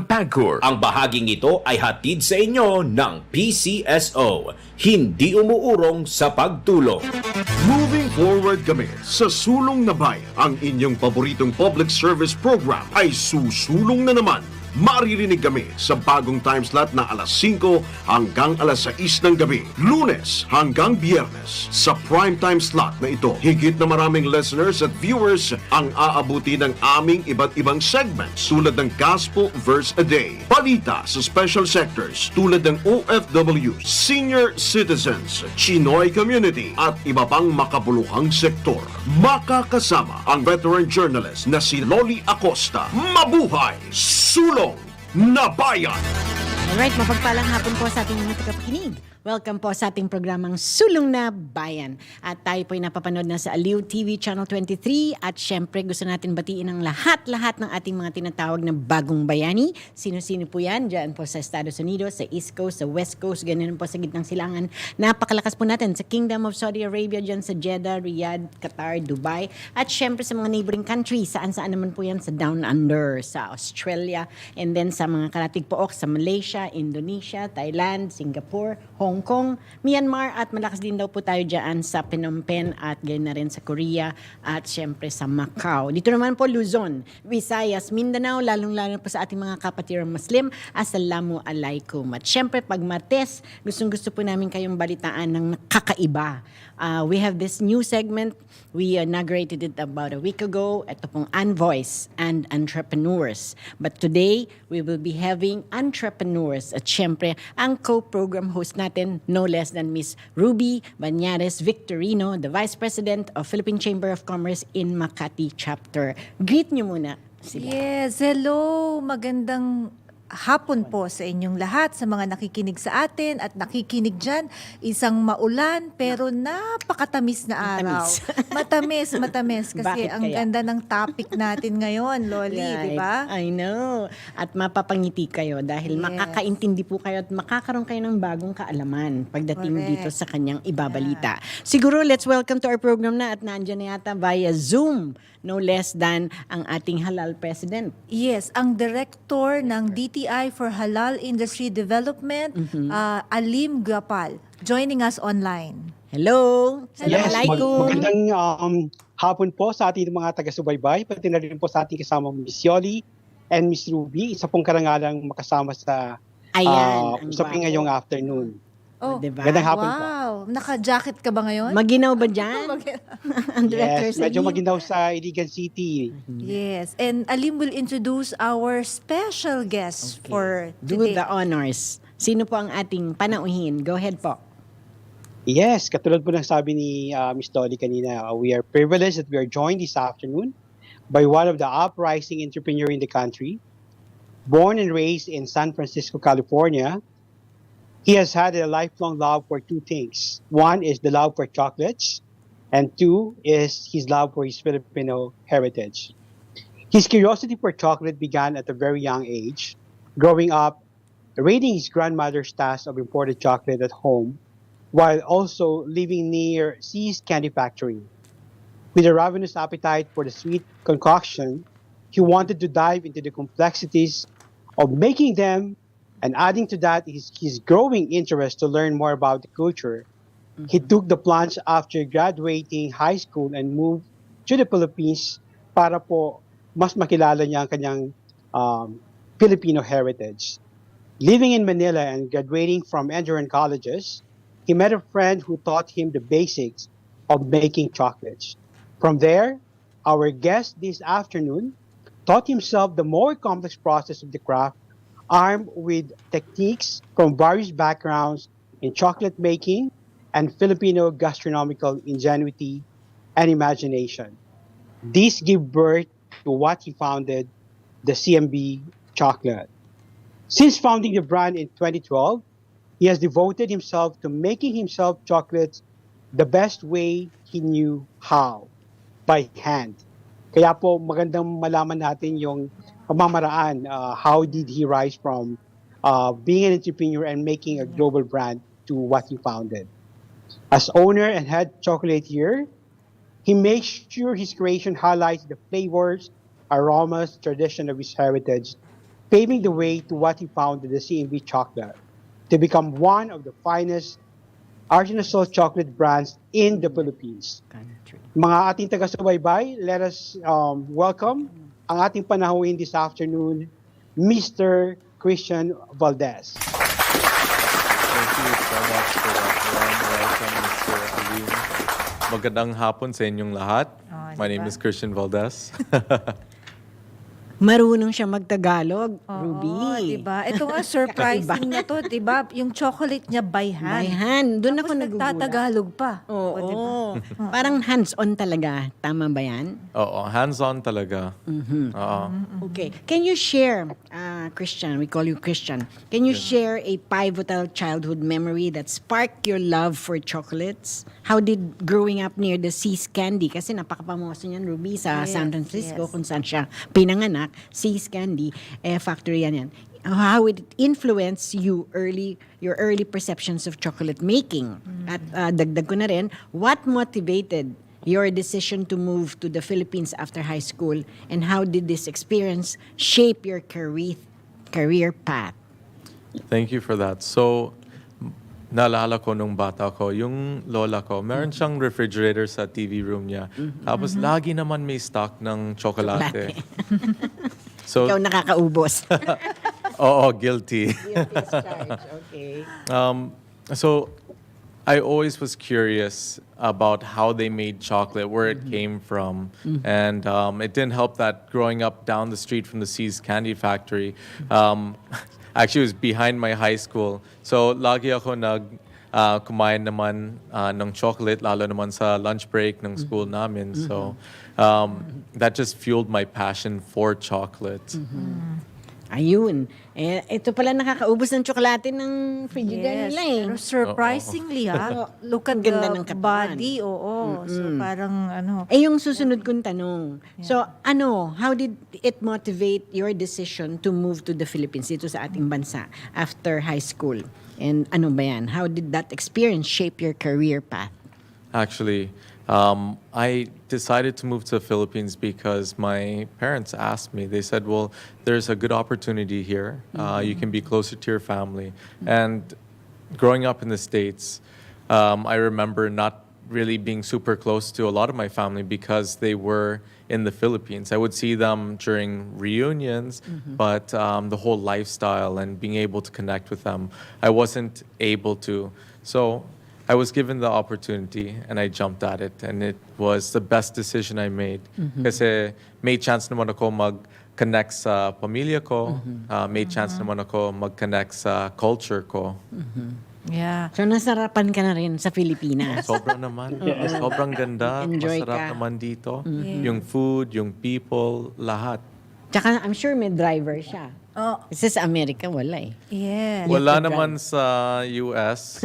Pagcor. Ang bahaging ito ay hatid sa inyo ng PCSO, hindi umuurong sa pagtulong. Moving forward kami sa Sulong na Bayan. Ang inyong paboritong public service program ay susulong na naman. Maririnig kami sa bagong time slot na alas 5 hanggang alas 6 ng gabi, Lunes hanggang Biyernes. Sa prime time slot na ito, higit na maraming listeners at viewers ang aabuti ng aming iba't ibang segments tulad ng Gospel Verse a Day, balita sa special sectors tulad ng OFW, senior citizens, Chinoy community at iba pang makabuluhang sektor. Makakasama ang veteran journalist na si Lolly Acosta. Mabuhay! Sulong na Bayan! Alright, mapagpalang hapon po sa ating mga tagapakinig. Welcome po sa ating programang Sulong na Bayan. At tayo po'y napapanood na sa Aliw TV Channel 23. At syempre gusto natin batiin ang lahat ng ating mga tinatawag na bagong bayani. Sino-sino po yan? Diyan po sa Estados Unidos, sa East Coast, sa West Coast, ganyan po sa gitnang silangan. Napakalakas po natin sa Kingdom of Saudi Arabia, dyan sa Jeddah, Riyadh, Qatar, Dubai. At syempre sa mga neighboring countries, saan-saan naman po yan, sa Down Under, sa Australia, and then sa mga karatig pook, sa Malaysia, Indonesia, Thailand, Singapore, Hong Kong, Myanmar, at malakas din daw po tayo dyan sa Phnom Penh at ganyan na rin sa Korea at syempre sa Macau. Dito naman po Luzon, Visayas, Mindanao, lalong-lalo po sa ating mga kapatirang Muslim, Assalamu alaikum. At syempre pag Martes, gustong-gusto po namin kayong balitaan ng nakakaiba. We have this new segment. We inaugurated it about a week ago. Ito pong Unvoice and Entrepreneurs. But today, we will be having entrepreneurs. At syempre, ang co-program host natin, no less than Miss Ruby Banares Victorino, the Vice President of Philippine Chamber of Commerce in Makati Chapter. Greet niyo muna sila. Yes, hello. Magandang hapon po sa inyong lahat, sa mga nakikinig sa atin at nakikinig dyan. Isang maulan pero napakatamis na araw. Matamis. Kasi Bakit ang kaya? ganda ng topic natin ngayon, Lolly, di ba? I know. At mapapangiti kayo dahil Yes. makakaintindi po kayo at makakaroon kayo ng bagong kaalaman pagdating Correct. dito sa kanyang ibabalita. Siguro, let's welcome to our program na at nandiyan na yata via Zoom, no less than ang ating halal president. Yes, ang director ng DTI for Halal Industry Development, Alim Gapal, joining us online. Hello! Yes, Assalamualaikum! magandang hapon po sa ating mga taga-subaybay, pati na rin po sa ating kasama Miss Yoli and Miss Ruby. Isa pong karangalang makasama sa Ayan, ang usapin gwapo. ngayong afternoon. Oh, Diba? Magandang hapon po. wow. Naka-jacket ka ba ngayon? Maginaw ba dyan? Ang director Yes, sa medyo inyo? maginaw sa Iligan City. Yes, and Alim will introduce our special guest for Do today. the honors. Sino po ang ating panauhin? Go ahead po. Yes, katulad po ng sabi ni Miss Dolly kanina, we are privileged that we are joined this afternoon by one of the uprising entrepreneur in the country. Born and raised in San Francisco, California, he has had a lifelong love for two things. One is the love for chocolates, and two is his love for his Filipino heritage. His curiosity for chocolate began at a very young age, growing up, raiding his grandmother's stash of imported chocolate at home, while also living near C's Candy Factory. With a ravenous appetite for the sweet concoction, he wanted to dive into the complexities of making them, and adding to that is his growing interest to learn more about the culture. He took the plunge after graduating high school and moved to the Philippines para po mas makilala niya ang kanyang Filipino heritage. Living in Manila and graduating from engineering colleges, he met a friend who taught him the basics of making chocolates. From there, our guest this afternoon taught himself the more complex process of the craft, armed with techniques from various backgrounds in chocolate making and Filipino gastronomical ingenuity and imagination. These give birth to what he founded, the CMB Chocolate. Since founding the brand in 2012, he has devoted himself to making himself chocolates the best way he knew how, by hand. Kaya po magandang malaman natin yung pamamaraan, how did he rise from being an entrepreneur and making a global brand to what he founded. As owner and head chocolatier, he makes sure his creation highlights the flavors, aromas, tradition of his heritage, paving the way to what he founded the CMB Chocolate to become one of the finest artisanal chocolate brands in the Philippines. Country. Mga ating taga-subaybay, let us welcome ang ating panahuin this afternoon, Mr. Christian Valdez. Thank you so much for that warm welcome, Mr. Alim. Magandang hapon sa inyong lahat. My name is Christian Valdez. Marunong siya magtagalog, Oo, Ruby. diba? Ito nga, surprising na to, diba? Yung chocolate niya by hand. Bayhan. Doon ako Tapos nagugulat. nagtatagalog pa. Oo. diba? Parang hands-on talaga. Tama ba yan? Oo, hands-on talaga. Oo. Okay. Can you share, Christian, we call you Christian, can you share a pivotal childhood memory that sparked your love for chocolates? How did growing up near the Seas Candy, kasi napakapamoso niyan, Ruby, sa Yes, San Francisco, yes. kung saan siya pinanganak, Seas Candy, factory yan. How would it influence your early perceptions of chocolate making? At dagdag ko na rin, what motivated your decision to move to the Philippines after high school, and how did this experience shape your career path? Thank you for that. So, naalala ko nung bata ko, yung lola ko, meron siyang refrigerator sa TV room niya. Tapos lagi naman may stock ng tsokolate. So, Ikaw nakakaubos. oo, guilty. Okay. So I always was curious about how they made chocolate, where it came from. And it didn't help that growing up down the street from the Seas Candy Factory, actually it was behind my high school. So lagi ako kumain naman ng chocolate, lalo naman sa lunch break ng school namin. So that just fueled my passion for chocolate. Ayun. Ito pala nakakaubos ng tsokolate ng frigidaire Yes, nila eh. pero surprisingly look at Ang ganda the ng katawan. body, oo. So parang Yung susunod kong tanong. So, how did it motivate your decision to move to the Philippines, dito sa ating bansa, after high school? And ano ba yan? How did that experience shape your career path? Actually, I decided to move to the Philippines because my parents asked me. They said, well, there's a good opportunity here. You can be closer to your family. And growing up in the States, I remember not really being super close to a lot of my family because they were in the Philippines. I would see them during reunions, but the whole lifestyle and being able to connect with them, I wasn't able to. So I was given the opportunity and I jumped at it, and it was the best decision I made. Kasi may chance naman ako mag-connect sa pamilya ko, may chance naman ako mag-connect sa culture ko. yeah. So, nasarapan ka na rin sa Pilipinas. Sobrang naman. Sobrang ganda. Enjoy Masarap ka. naman dito. Yung food, yung people, lahat. Tsaka, I'm sure may driver siya. Oh, Kasi sa Amerika, wala eh. yes. Wala naman sa US.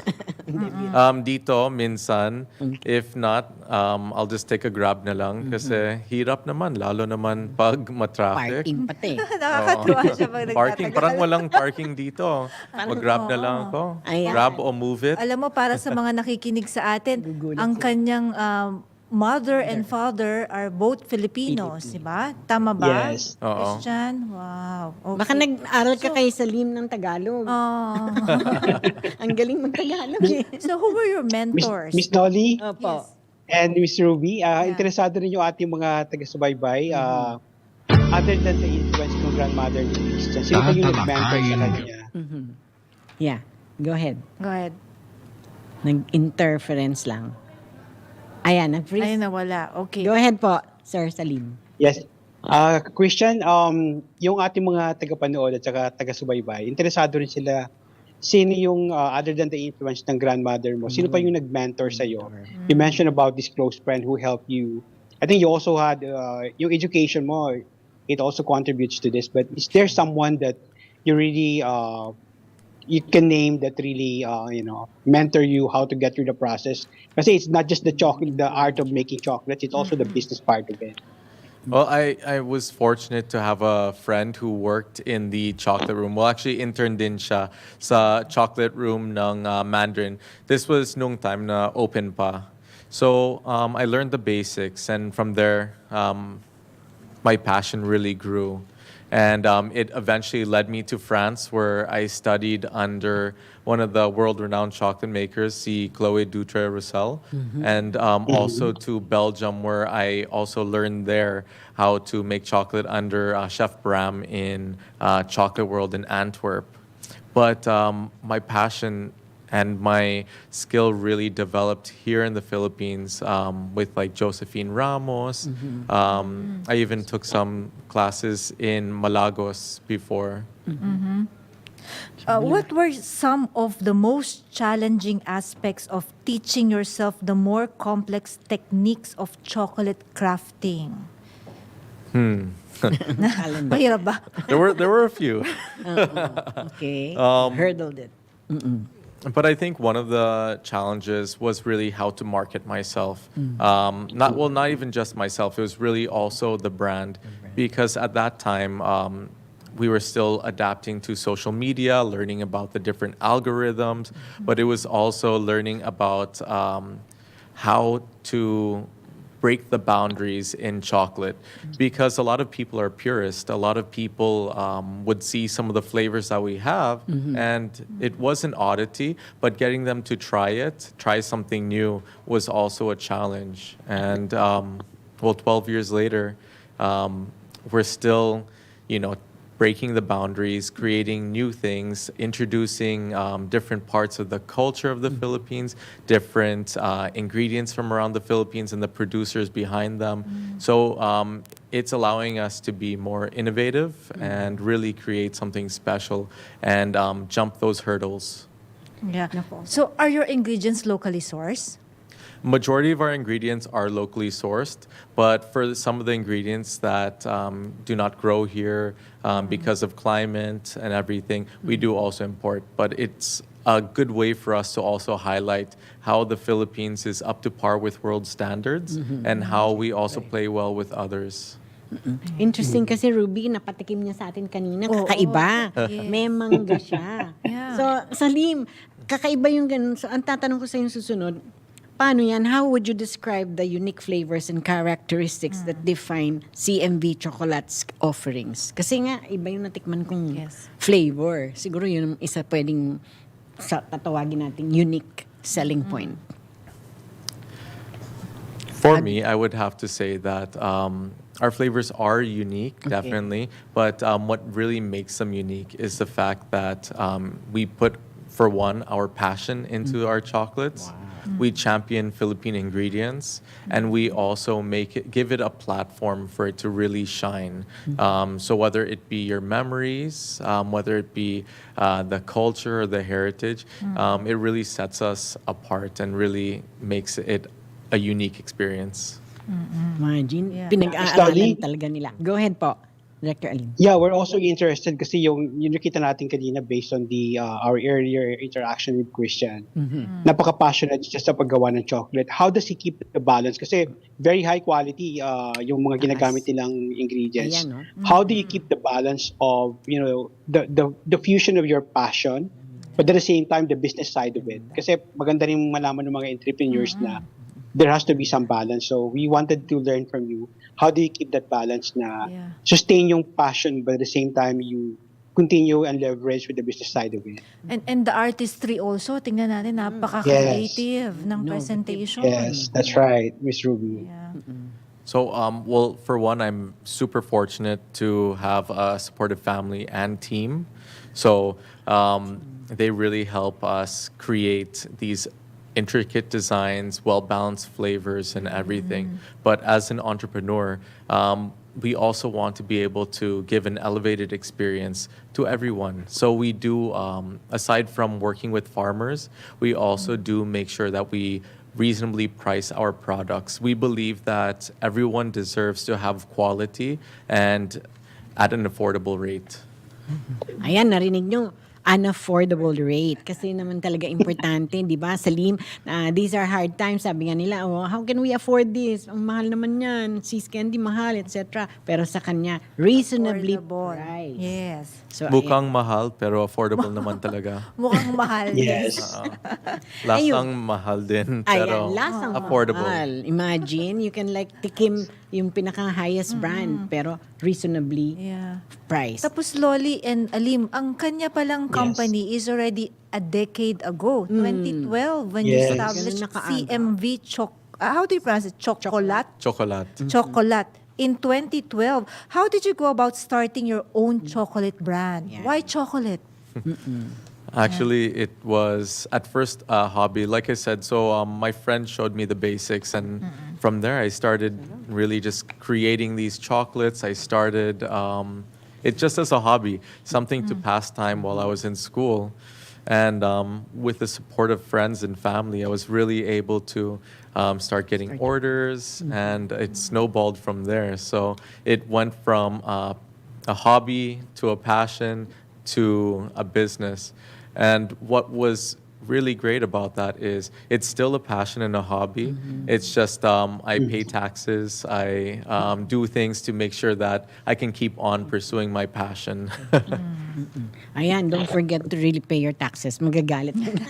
Dito, minsan. If not, I'll just take a grab na lang. Kasi hirap naman, lalo naman pag matraffic. Parking pati. Nakakatuwa siya pag Parking, nagtatagal. parang walang parking dito. Mag-grab na lang ako. Ayan. Grab o move it. Alam mo, para sa mga nakikinig sa atin, ang kanyang mother and father are both Filipinos, di ba? Tama ba? Yes. Oo. Christian? Wow. Okay. Baka nag-aral ka kay Salim ng Tagalog. Oh. Ang galing mag-Tagalog eh. So, who were your mentors? Miss Lolly Opo. and Miss Ruby, interesado rin yung ating mga taga-subaybay. Other than the influence ng grandmother ni Christian, sino pa yung nag-mentor sa kanya? Yeah, go ahead. Go ahead. Nag-interference lang. Ayan, Ay, nag-freeze. nawala. Okay. Go ahead po, Sir Salim. Yes. Christian, yung ating mga tagapanood at saka taga-subaybay, interesado rin sila sino yung, other than the influence ng grandmother mo, sino pa yung nag-mentor sa'yo? You mentioned about this close friend who helped you. I think you also had, yung education mo, it also contributes to this, but is there someone that you really, you can name that really, mentor you how to get through the process? Kasi it's not just the art of making chocolates, it's also the business part of it. Well, I was fortunate to have a friend who worked in the chocolate room. Well, actually, interned din siya sa chocolate room ng Mandarin. This was nung time na open pa. So I learned the basics, and from there, my passion really grew. And it eventually led me to France, where I studied under one of the world-renowned chocolate makers, si Chloé Dutre-Roussel, and also to Belgium, where I also learned there how to make chocolate under Chef Bram in Chocolate World in Antwerp. But my passion and my skill really developed here in the Philippines with like Josephine Ramos. I even took some classes in Malagos before. What were some of the most challenging aspects of teaching yourself the more complex techniques of chocolate crafting? Mahirap ba? There were a few. Okay. Hurdled it. But I think one of the challenges was really how to market myself. Not even just myself. It was really also the brand, because at that time we were still adapting to social media, learning about the different algorithms. But it was also learning about how to break the boundaries in chocolate, because a lot of people are purists. A lot of people would see some of the flavors that we have, and it was an oddity, but getting them to try something new was also a challenge. And 12 years later, we're still, breaking the boundaries, creating new things, introducing different parts of the culture of the Philippines, different ingredients from around the Philippines and the producers behind them. So it's allowing us to be more innovative and really create something special and jump those hurdles. Yeah. So are your ingredients locally sourced? Majority of our ingredients are locally sourced, but for some of the ingredients that do not grow here because of climate and everything, we do also import. But it's a good way for us to also highlight how the Philippines is up to par with world standards and how we also play well with others. Interesting kasi Ruby, napatikim niya sa atin kanina, kakaiba. May mangga siya. Yeah. So, Salim, kakaiba yung ganun. So, ang tatanong ko sa yung susunod, paano yan? How would you describe the unique flavors and characteristics that define CMV Chocolate's offerings? Kasi nga, iba yung natikman kong flavor. Siguro yun ang isa pwedeng tatawagin natin unique selling point. For me, I would have to say that our flavors are unique, definitely. But what really makes them unique is the fact that we put, for one, our passion into our chocolates. We champion Philippine ingredients, and we also give it a platform for it to really shine. So whether it be your memories, whether it be the culture or the heritage, it really sets us apart and really makes it a unique experience. Imagine, pinag-aaralan talaga nila. Go ahead po, Director Alin. Yeah, we're also interested kasi yung nakita natin kanina based on the our earlier interaction with Christian. Napaka-passionate siya sa paggawa ng chocolate. How does he keep the balance? Kasi very high quality yung mga ginagamit nilang ingredients. Ayan, no? How do you keep the balance of, the fusion of your passion, but at the same time, the business side of it? Kasi maganda rin malaman ng mga entrepreneurs na there has to be some balance. So we wanted to learn from you. How do you keep that balance na sustain yung passion but at the same time you continue and leverage with the business side of it? And the artistry also, tingnan natin, napaka-creative ng presentation. Yes, that's right, Miss Ruby. Yeah. So, for one, I'm super fortunate to have a supportive family and team. So, they really help us create these intricate designs, well-balanced flavors, and everything. But as an entrepreneur, we also want to be able to give an elevated experience to everyone. So we do, aside from working with farmers, we also do make sure that we reasonably price our products. We believe that everyone deserves to have quality and at an affordable rate. Ayan, narinig nyo. Unaffordable rate. Kasi naman talaga importante, di ba? Salim, these are hard times. Sabi nga nila, how can we afford this? Ang mahal naman yan. Sis Candy, mahal, etc. Pero sa kanya, reasonably Affordable. priced. Yes. So, Mukhang mahal, pero affordable naman talaga. Mukhang mahal. Yes. Lasang mahal din, pero lasang affordable. mahal. Imagine, you can like tikim yung pinaka-highest brand, pero reasonably Yeah. priced. Tapos Lolly and Alim, ang kanya palang company is already a decade ago, 2012, when you Yes. established Ganun nakaaga. CMV how do you pronounce it? Chocolate? Chocolate. Chocolate. In 2012, how did you go about starting your own chocolate brand? Yeah. Why chocolate? Actually, it was at first a hobby. Like I said, so my friend showed me the basics, and from there I started really just creating these chocolates. I started it just as a hobby, something to pass time while I was in school. And with the support of friends and family, I was really able to start getting orders, and it snowballed from there. So it went from a hobby to a passion to a business. And what was really great about that is it's still a passion and a hobby. It's just I pay taxes, I do things to make sure that I can keep on pursuing my passion. Ayan, don't forget to really pay your taxes. Magagalit yun.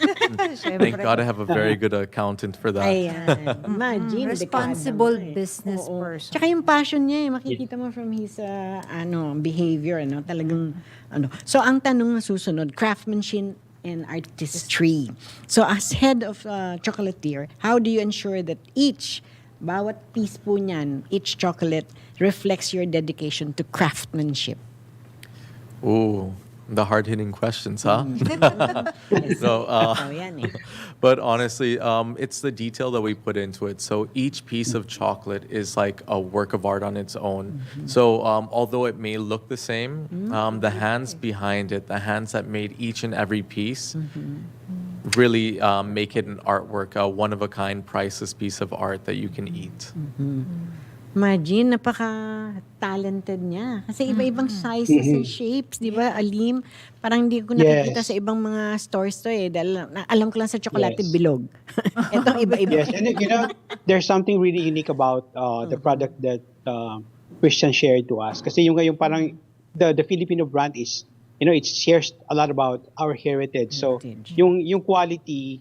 Thank God I have a very good accountant for that. Ayan. Imagine. Responsible dekada mo eh. business Oo. person. Tsaka yung passion niya eh. Makikita mo from his behavior. Talagang, So, ang tanong na susunod, craftsmanship and artistry. So, as head of chocolatier, how do you ensure that bawat piece po niyan, each chocolate reflects your dedication to craftsmanship? Ooh, the hard-hitting questions, huh? So, Ikaw yan eh. but honestly, it's the detail that we put into it. So each piece of chocolate is like a work of art on its own. So although it may look the same, the hands behind it, the hands that made each and every piece, really make it an artwork, a one-of-a-kind, priceless piece of art that you can eat. Imagine, napaka-talented niya. Kasi iba-ibang sizes and shapes, di ba, Alim? Parang hindi ko nakikita Yes. sa ibang mga stores to eh. Dahil alam ko lang sa chocolate Yes. bilog. Ito, iba-iba. Yes, and there's something really unique about the product that Christian shared to us. Kasi yung parang the Filipino brand is, it shares a lot about our heritage. So Heritage. yung quality,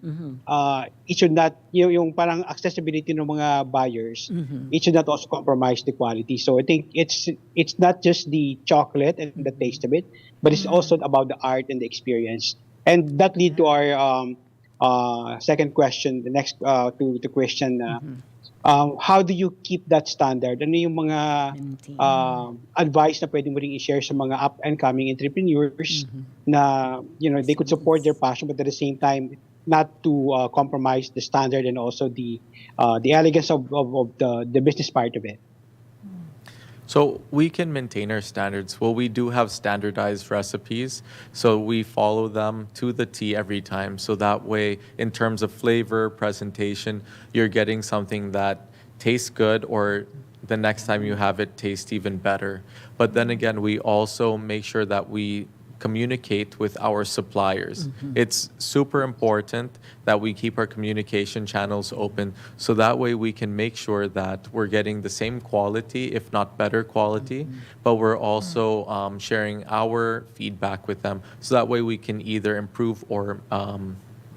it should not, yung parang accessibility ng mga buyers, it should not also compromise the quality. So I think it's not just the chocolate and the taste of it, but it's also about the art and the experience. And that lead to our second question, the next to Christian. How do you keep that standard? Ano yung mga advice na pwede mo ring i-share sa mga up-and-coming entrepreneurs na they could support their passion, but at the same time not to compromise the standard and also the elegance of the business part of it? So we can maintain our standards. Well, we do have standardized recipes, so we follow them to the T every time. So that way, in terms of flavor, presentation, you're getting something that tastes good, or the next time you have it, tastes even better. But then again, we also make sure that we communicate with our suppliers. It's super important that we keep our communication channels open, so that way we can make sure that we're getting the same quality, if not better quality, but we're also sharing our feedback with them, so that way we can either improve or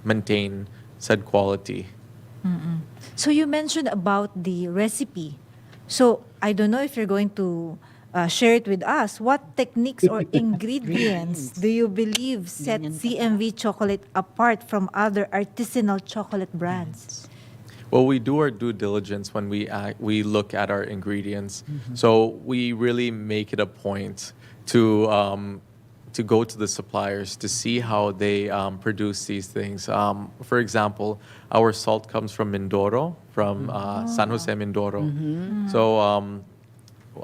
maintain said quality. So you mentioned about the recipe. So I don't know if you're going to share it with us. What techniques or ingredients do you believe set CMV chocolate apart from other artisanal chocolate brands? Well, we do our due diligence when we look at our ingredients. So we really make it a point to go to the suppliers to see how they produce these things. For example, our salt comes from Mindoro, from San Jose, Mindoro. So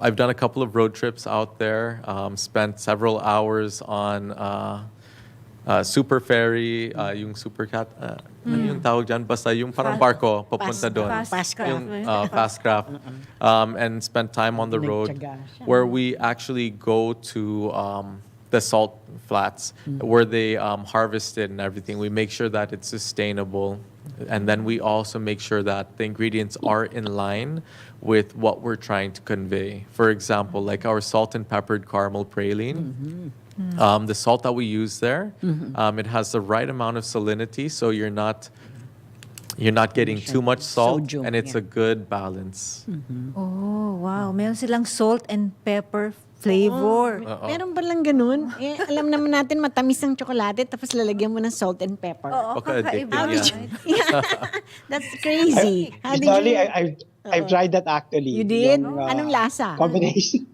I've done a couple of road trips out there, spent several hours on super ferry, yung supercat, ano yung tawag dyan? Basta yung parang barko, papunta doon. Fast craft. Yung fast craft. And spent time on the road Nagtyaga siya. where we actually go to the salt flats where they harvest it and everything. We make sure that it's sustainable. And then we also make sure that the ingredients are in line with what we're trying to convey. For example, like our salt and peppered caramel praline. The salt that we use there, it has the right amount of salinity, so you're not you're not getting too much salt, Sodium, and it's yeah. a good balance. Oh, wow. Meron silang salt and pepper flavor. Meron ba lang ganun? Eh, alam naman natin matamis ang tsokolate tapos lalagyan mo ng salt and pepper. Oo, Okay, kakaiba. addictive yan. Yeah. That's crazy. How Miss did Dolly, you... I've tried that actually. You did? Yung, Anong lasa? Combination.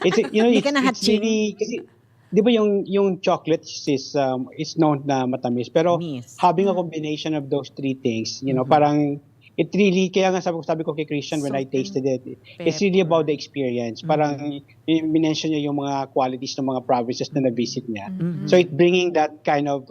It's Hindi ka it's nahatching? really kasi di ba yung chocolate is known na matamis, pero Tamis. having a combination of those three things, parang it really, kaya nga sabi ko kay Christian when I Salt and tasted it, it's really about the experience. Parang minention niya yung mga qualities ng mga provinces na na-visit niya. So it bringing that kind of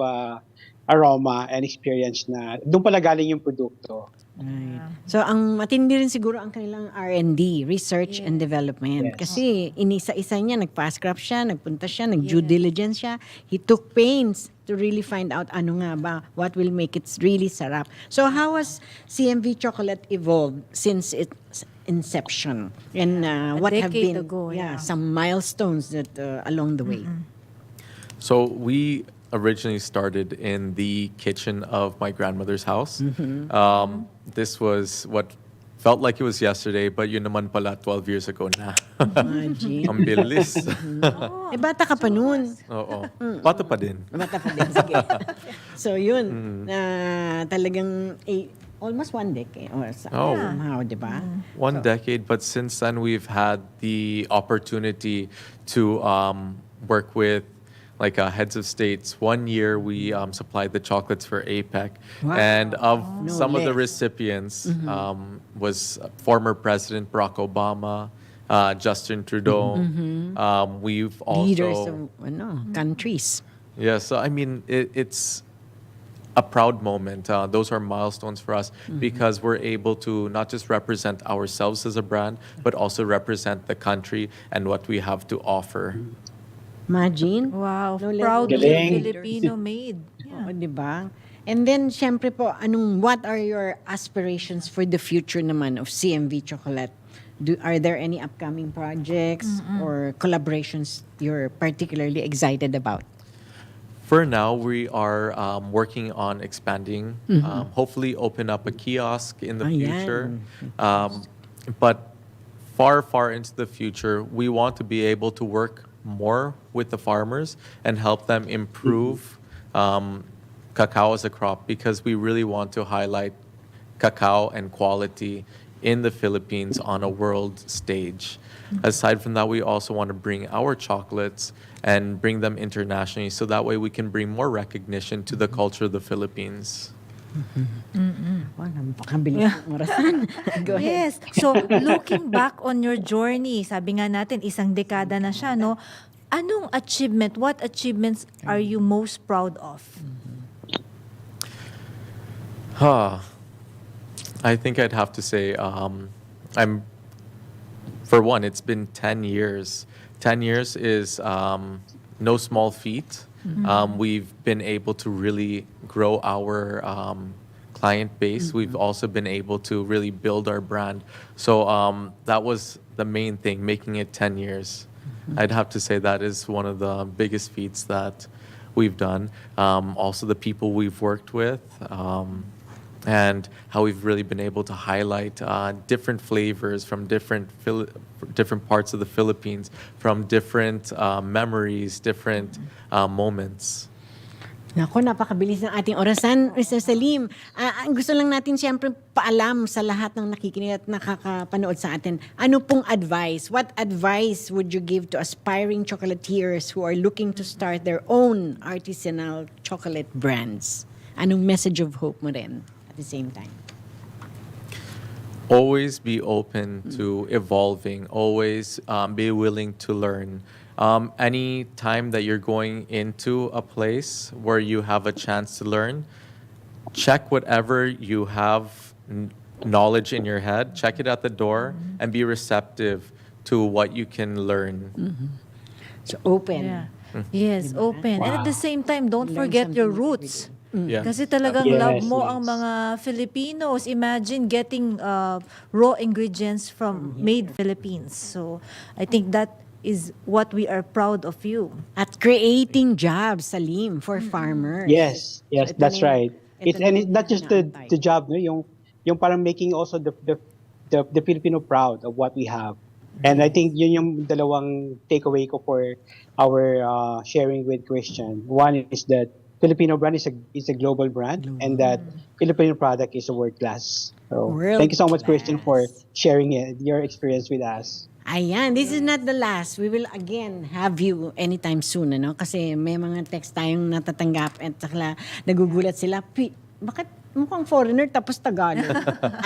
aroma and experience na doon pala galing yung produkto. Right. So, ang matindi rin siguro ang kanilang R&D, research and development. Yes. Kasi inisa-isa niya, nag-fast craft siya, nagpunta siya, nag-due diligence siya. He took pains to really find out ano nga ba, what will make it really sarap. So, how has CMV Chocolate evolved since its inception? And what have decade been ago, yeah. some milestones that along the way? So we originally started in the kitchen of my grandmother's house. This was what felt like it was yesterday, but yun naman pala 12 years ago na. Imagine. Ang bilis. Eh, bata ka pa noon. Oo. Bata pa din. Bata pa din, sige. So yun, talagang almost 1 decade or somehow, di ba? 1 decade, but since then we've had the opportunity to work with like heads of states. 1 year we supplied the chocolates for APEC, and of No some of the less. recipients was former President Barack Obama, Justin Trudeau. We've also Leaders of countries. yeah. So I mean, it's a proud moment. Those are milestones for us because we're able to not just represent ourselves as a brand, but also represent the country and what we have to offer. Imagine. Wow, No less proudly Galing. Filipino made. Oo, di ba? And then, syempre po, what are your aspirations for the future naman of CMV Chocolate? Are there any upcoming projects or collaborations you're particularly excited about? For now, we are working on expanding, hopefully open up a kiosk in the Ayan. future. But far, far into the future, we want to be able to work more with the farmers and help them improve cacao as a crop, because we really want to highlight cacao and quality in the Philippines on a world stage. Aside from that, we also want to bring our chocolates and bring them internationally, so that way we can bring more recognition to the culture of the Philippines. Wow, napakabilis ng orasan. Go ahead. Yes. So, looking back on your journey, sabi nga natin, 1 dekada na siya, no? Anong achievement, what achievements are you most proud of? I think I'd have to say for one, it's been 10 years. 10 years is no small feat. We've been able to really grow our client base. We've also been able to really build our brand. So that was the main thing, making it 10 years. I'd have to say that is one of the biggest feats that we've done. Also the people we've worked with, and how we've really been able to highlight different flavors from different parts of the Philippines, from different memories, different moments. Naku, napakabilis ng ating orasan, Mr. Salim. Ang gusto lang natin siyempre paalam sa lahat ng nakikinig at nakakapanood sa atin. Ano pong advice? What advice would you give to aspiring chocolatiers who are looking to start their own artisanal chocolate brands? Anong message of hope mo rin at the same time? Always be open to evolving. Always be willing to learn. Any time that you're going into a place where you have a chance to learn, check whatever you have knowledge in your head, check it at the door, and be receptive to what you can learn. So, open. Yeah. Yes, open. And at the same time, don't Learn forget your something roots. Yeah. Kasi talagang Yes, love mo yes. ang mga Filipinos. Imagine getting raw ingredients from made Philippines. So, I think that is what we are proud of you. At creating jobs, Salim, for farmers. Yes, So, ito that's na yung right. It's not just the job, no, yung parang making also the Filipino proud of what we have. And I think yun yung dalawang takeaway ko for our sharing with Christian. One is that Filipino brand is a global brand, and that Filipino product is a world class. So thank you so much, Christian, for sharing your experience with us. Ayan, this is not the last. We will again have you anytime soon, ano? Kasi may mga text tayong natatanggap at saka nagugulat sila. Bakit mukhang foreigner tapos Tagalog?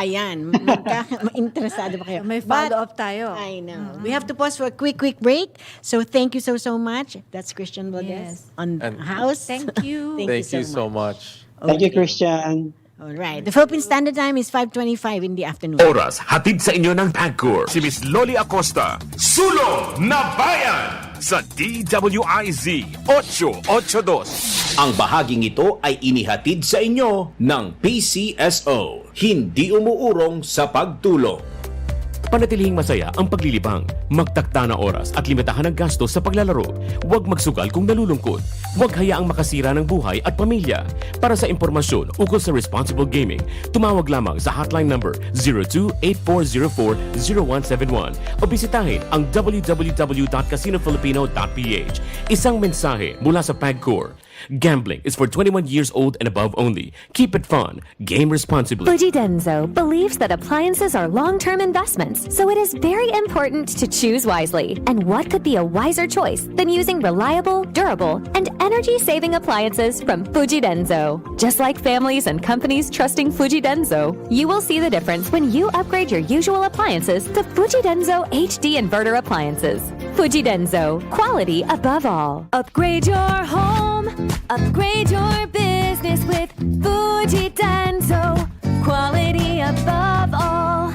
Ayan, interesado pa kayo. May follow-up tayo. I know. We have to pause for a quick break. So thank you so much. That's Christian Valdez on the house. Thank you. Thank you so much. Thank you, Christian. All right. The Philippine Standard Time is 5:25 in the afternoon. Oras, hatid sa inyo ng PAGCOR. Si Miss Lolly Acosta. Sulong na Bayan! Sa DWIZ 882. Ang bahaging ito ay inihatid sa inyo ng PCSO. Hindi umuurong sa pagtulong. Panatilihing masaya ang paglilibang. Magtakda na oras at limitahan ang gastos sa paglalaro. Huwag magsugal kung nalulungkot. Huwag hayaang makasira ng buhay at pamilya. Para sa impormasyon ukol sa responsible gaming, tumawag lamang sa hotline number 02-8404-0171 o bisitahin ang www.casinofilipino.ph. Isang mensahe mula sa PAGCOR. Gambling is for 21 years old and above only. Keep it fun. Game responsibly. Fuji Denso believes that appliances are long-term investments, so it is very important to choose wisely. And what could be a wiser choice than using reliable, durable, and energy-saving appliances from Fuji Denso? Just like families and companies trusting Fuji Denso, you will see the difference when you upgrade your usual appliances to Fuji Denso HD inverter appliances. Fuji Denso, quality above all. Upgrade your home. Upgrade your business with Fuji Denso. Quality above all.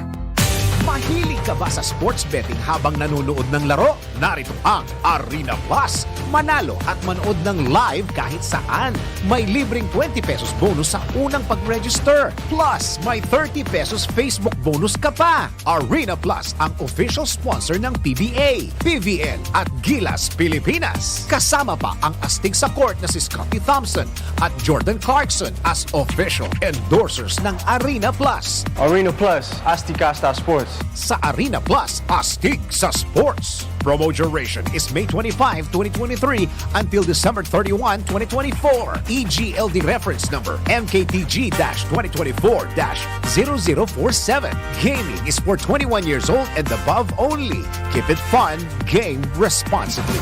Mahilig ka ba sa sports betting habang nanonood ng laro? Narito ang Arena Plus. Manalo at manood ng live kahit saan. May libreng 20 pesos bonus sa unang pag-register. Plus, may 30 pesos Facebook bonus ka pa. Arena Plus ang official sponsor ng PBA, PVL at Gilas Pilipinas. Kasama pa ang astig sa court na si Scottie Thompson at Jordan Clarkson as official endorsers ng Arena Plus. Arena Plus, Astig Casta Sports. Sa Arena Plus, astig sa sports. Promo duration is May 25, 2023 until December 31, 2024. EGLD reference number MKTG-2024-0047. Gaming is for 21 years old and above only. Keep it fun. Game responsibly.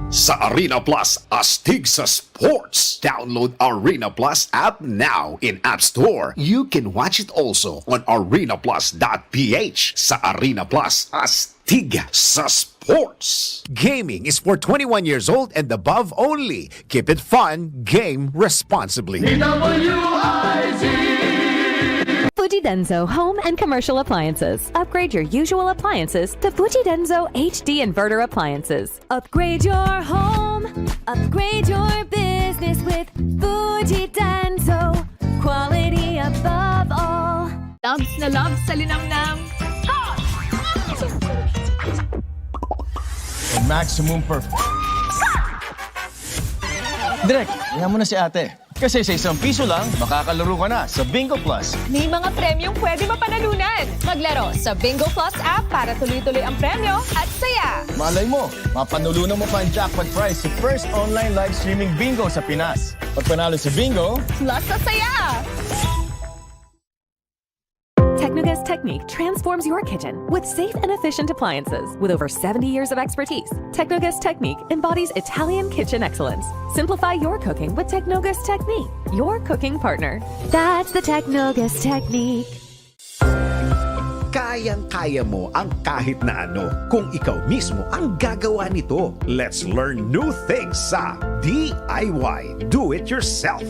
Sa Arena Plus, astig sa sports. Download Arena Plus app now in App Store. You can watch it also on arenaplus.ph. Sa Arena Plus, astig sa sports. Gaming is for 21 years old and above only. Keep it fun. Game responsibly. Fuji Denso Home and Commercial Appliances. Upgrade your usual appliances to Fuji Denso HD Inverter Appliances. Upgrade your home. Upgrade your business with Fuji Denso. Quality above all. Loves na loves sa linamnam. Maximum Direk, tingnan mo na si ate. Kasi sa ₱1 lang, makakalaro ka na sa Bingo Plus. May mga premyong pwede mapanalunan. Maglaro sa Bingo Plus app para tuloy-tuloy ang premyo at saya. Malay mo, mapanulunan mo pa ang jackpot prize sa first online live streaming bingo sa Pinas. Pag panalo sa bingo, Plus sa saya! Technogas Technique transforms your kitchen with safe and efficient appliances. With over 70 years of expertise, Technogas Technique embodies Italian kitchen excellence. Simplify your cooking with Technogas Technique, your cooking partner. That's the Technogas Technique. Kayang-kaya mo ang kahit na ano kung ikaw mismo ang gagawa nito. Let's learn new things sa DIY. Do it yourself.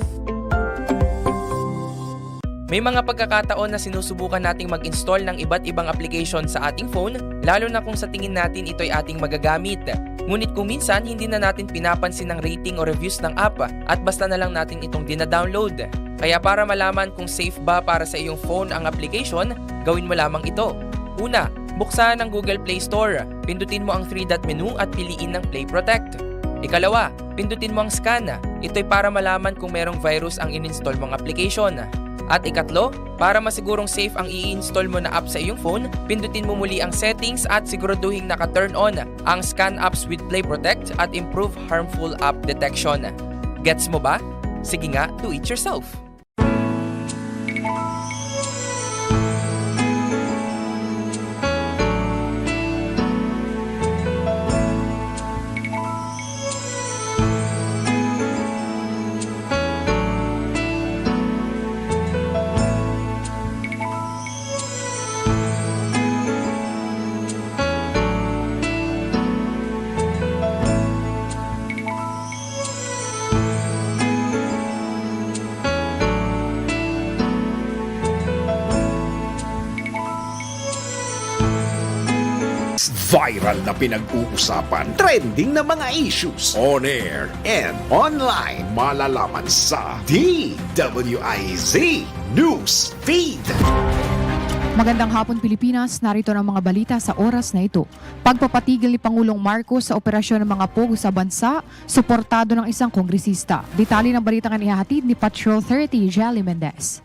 May mga pagkakataon na sinusubukan nating mag-install ng iba't ibang application sa ating phone, lalo na kung sa tingin natin ito'y ating magagamit. Ngunit kung minsan hindi na natin pinapansin ang rating o reviews ng app at basta na lang natin itong dina-download. Kaya para malaman kung safe ba para sa iyong phone ang application, gawin mo lamang ito. Una, buksan ang Google Play Store. Pindutin mo ang 3-dot menu at piliin ng Play Protect. Ikalawa, pindutin mo ang Scan. ito'y para malaman kung merong virus ang in-install mong application. At ikatlo, para masigurong safe ang i-install mo na app sa iyong phone, pindutin mo muli ang settings at siguraduhin naka-turn on ang Scan Apps with Play Protect at Improve Harmful App Detection. Gets mo ba? Sige nga, do it yourself! Viral na pinag-uusapan, trending na mga issues, on air and online, malalaman sa DWIZ News Feed. Magandang hapon Pilipinas, narito ang mga balita sa oras na ito. Pagpapatigil ni Pangulong Marcos sa operasyon ng mga pogo sa bansa, suportado ng isang kongresista. Detalye ng balita nga ihahatid ni Patrol 30 Jelly Mendez.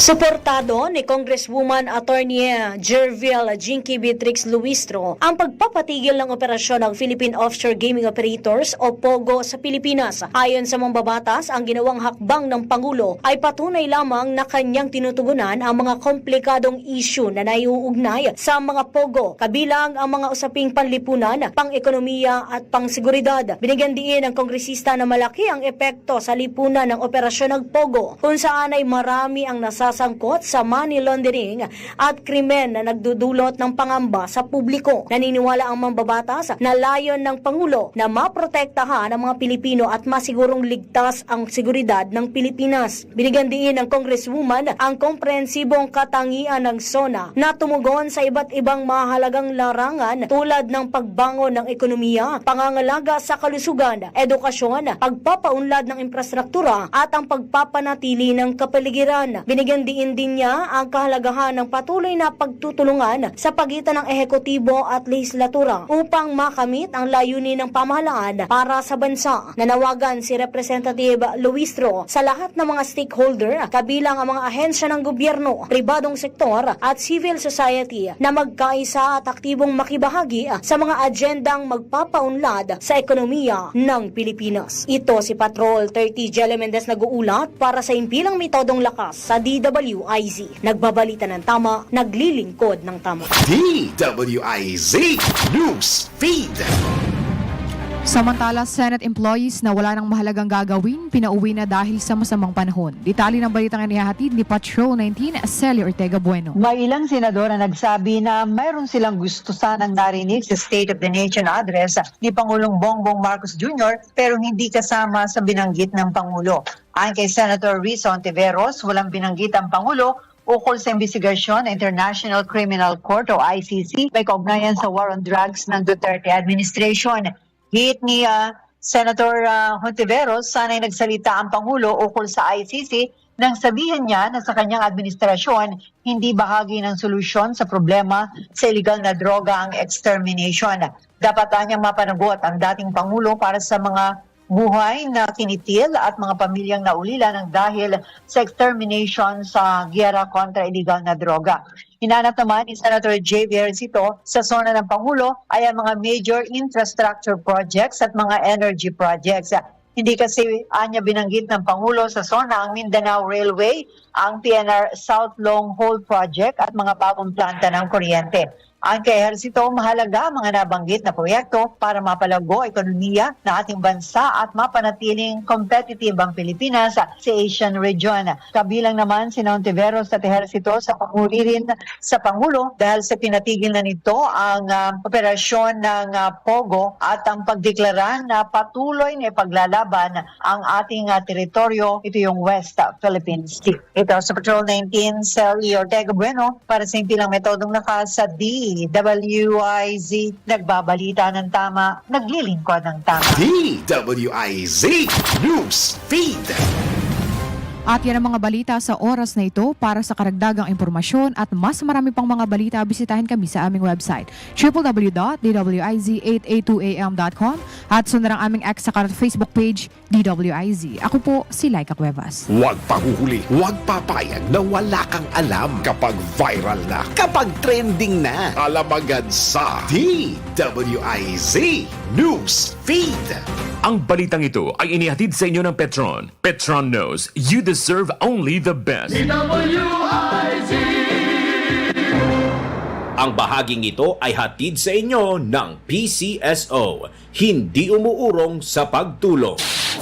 Suportado ni Congresswoman Attorney Jervil Jinky Beatrix Luistro ang pagpapatigil ng operasyon ng Philippine Offshore Gaming Operators o POGO sa Pilipinas. Ayon sa mambabatas, ang ginawang hakbang ng Pangulo ay patunay lamang na kanyang tinutugunan ang mga komplikadong issue na naiuugnay sa mga POGO, kabilang ang mga usaping panlipunan, pang-ekonomiya at pang-seguridad. Binigyan diin ng kongresista na malaki ang epekto sa lipunan ng operasyon ng POGO, kung saan ay marami ang nasasangkot sa money laundering at krimen na nagdudulot ng pangamba sa publiko. Naniniwala ang mambabatas na layon ng Pangulo na maprotektahan ang mga Pilipino at masigurong ligtas ang seguridad ng Pilipinas. Binigyan din ng Congresswoman ang komprehensibong katangian ng SONA na tumugon sa iba't ibang mahalagang larangan tulad ng pagbangon ng ekonomiya, pangangalaga sa kalusugan, edukasyon, pagpapaunlad ng infrastruktura at ang pagpapanatili ng kapaligiran. Binigyan din niya ang kahalagahan ng patuloy na pagtutulungan sa pagitan ng ehekutibo at lehislatura upang makamit ang layunin ng pamahalaan para sa bansa. Nanawagan si Representative Luistro sa lahat ng mga stakeholder, kabilang ang mga ahensya ng gobyerno, pribadong sektor at civil society na magkaisa at aktibong makibahagi sa mga agendang magpapaunlad sa ekonomiya ng Pilipinas. Ito si Patrol 30 Jelly Mendez nag-uulat para sa Impilang Metodong Lakas sa DWIZ. Nagbabalita ng tama, naglilingkod ng tama. DWIZ News Feed. Samantala, Senate employees na wala ng mahalagang gagawin, pinauwi na dahil sa masamang panahon. Detalye ng balita nga ihahatid ni Patrol 19, Celia Ortega Bueno. May ilang senador na nagsabi na mayroon silang gusto sanang narinig sa State of the Nation address ni Pangulong Bongbong Marcos Jr. pero hindi kasama sa binanggit ng Pangulo. Ayon kay Senator Riz Ontiveros, walang binanggit ang Pangulo ukol sa investigasyon ng International Criminal Court o ICC may kaugnayan sa war on drugs ng Duterte administration. Hit ni Senator Hontiveros, sana'y nagsalita ang Pangulo ukol sa ICC nang sabihin niya na sa kanyang administrasyon hindi bahagi ng solusyon sa problema sa illegal na droga ang extermination. Dapat niyang mapanagot ang dating Pangulo para sa mga buhay na kinitil at mga pamilyang naulila ng dahil sa extermination sa giyera kontra illegal na droga. Hinanap naman ni Senator Javier Cito sa zona ng Pangulo ay ang mga major infrastructure projects at mga energy projects. Hindi kasi anya binanggit ng Pangulo sa zona ang Mindanao Railway, ang PNR South Long Haul Project at mga bagong planta ng kuryente. Ang kay Ejercito, mahalaga mga nabanggit na proyekto para mapalago ekonomiya ng ating bansa at mapanatiling competitive ang Pilipinas sa Asian region. Kabilang naman si Ontiveros at Ejercito sa panguli rin sa Pangulo dahil sa pinatigil na nito ang operasyon ng POGO at ang pagdeklara na patuloy na ipaglalaban ang ating teritoryo. Ito yung West Philippines Sea. Ito sa Patrol 19, Celia Ortega Bueno para sa Impilang Metodong Lakas sa DWIZ. Nagbabalita ng tama, naglilingkod ng tama. DWIZ News Feed. At yan ang mga balita sa oras na ito. Para sa karagdagang impormasyon at mas marami pang mga balita, bisitahin kami sa aming website www.dwiz882am.com at sundan ang aming X at Facebook page DWIZ. Ako po si Laika Cuevas. Huwag pahuhuli, huwag papayag na wala kang alam kapag viral na, kapag trending na. Alam agad sa DWIZ News Feed. Ang balitang ito ay inihatid sa inyo ng Petron. Petron knows you deserve only the best. DWIZ! Ang bahaging ito ay hatid sa inyo ng PCSO. Hindi umuurong sa pagtulong.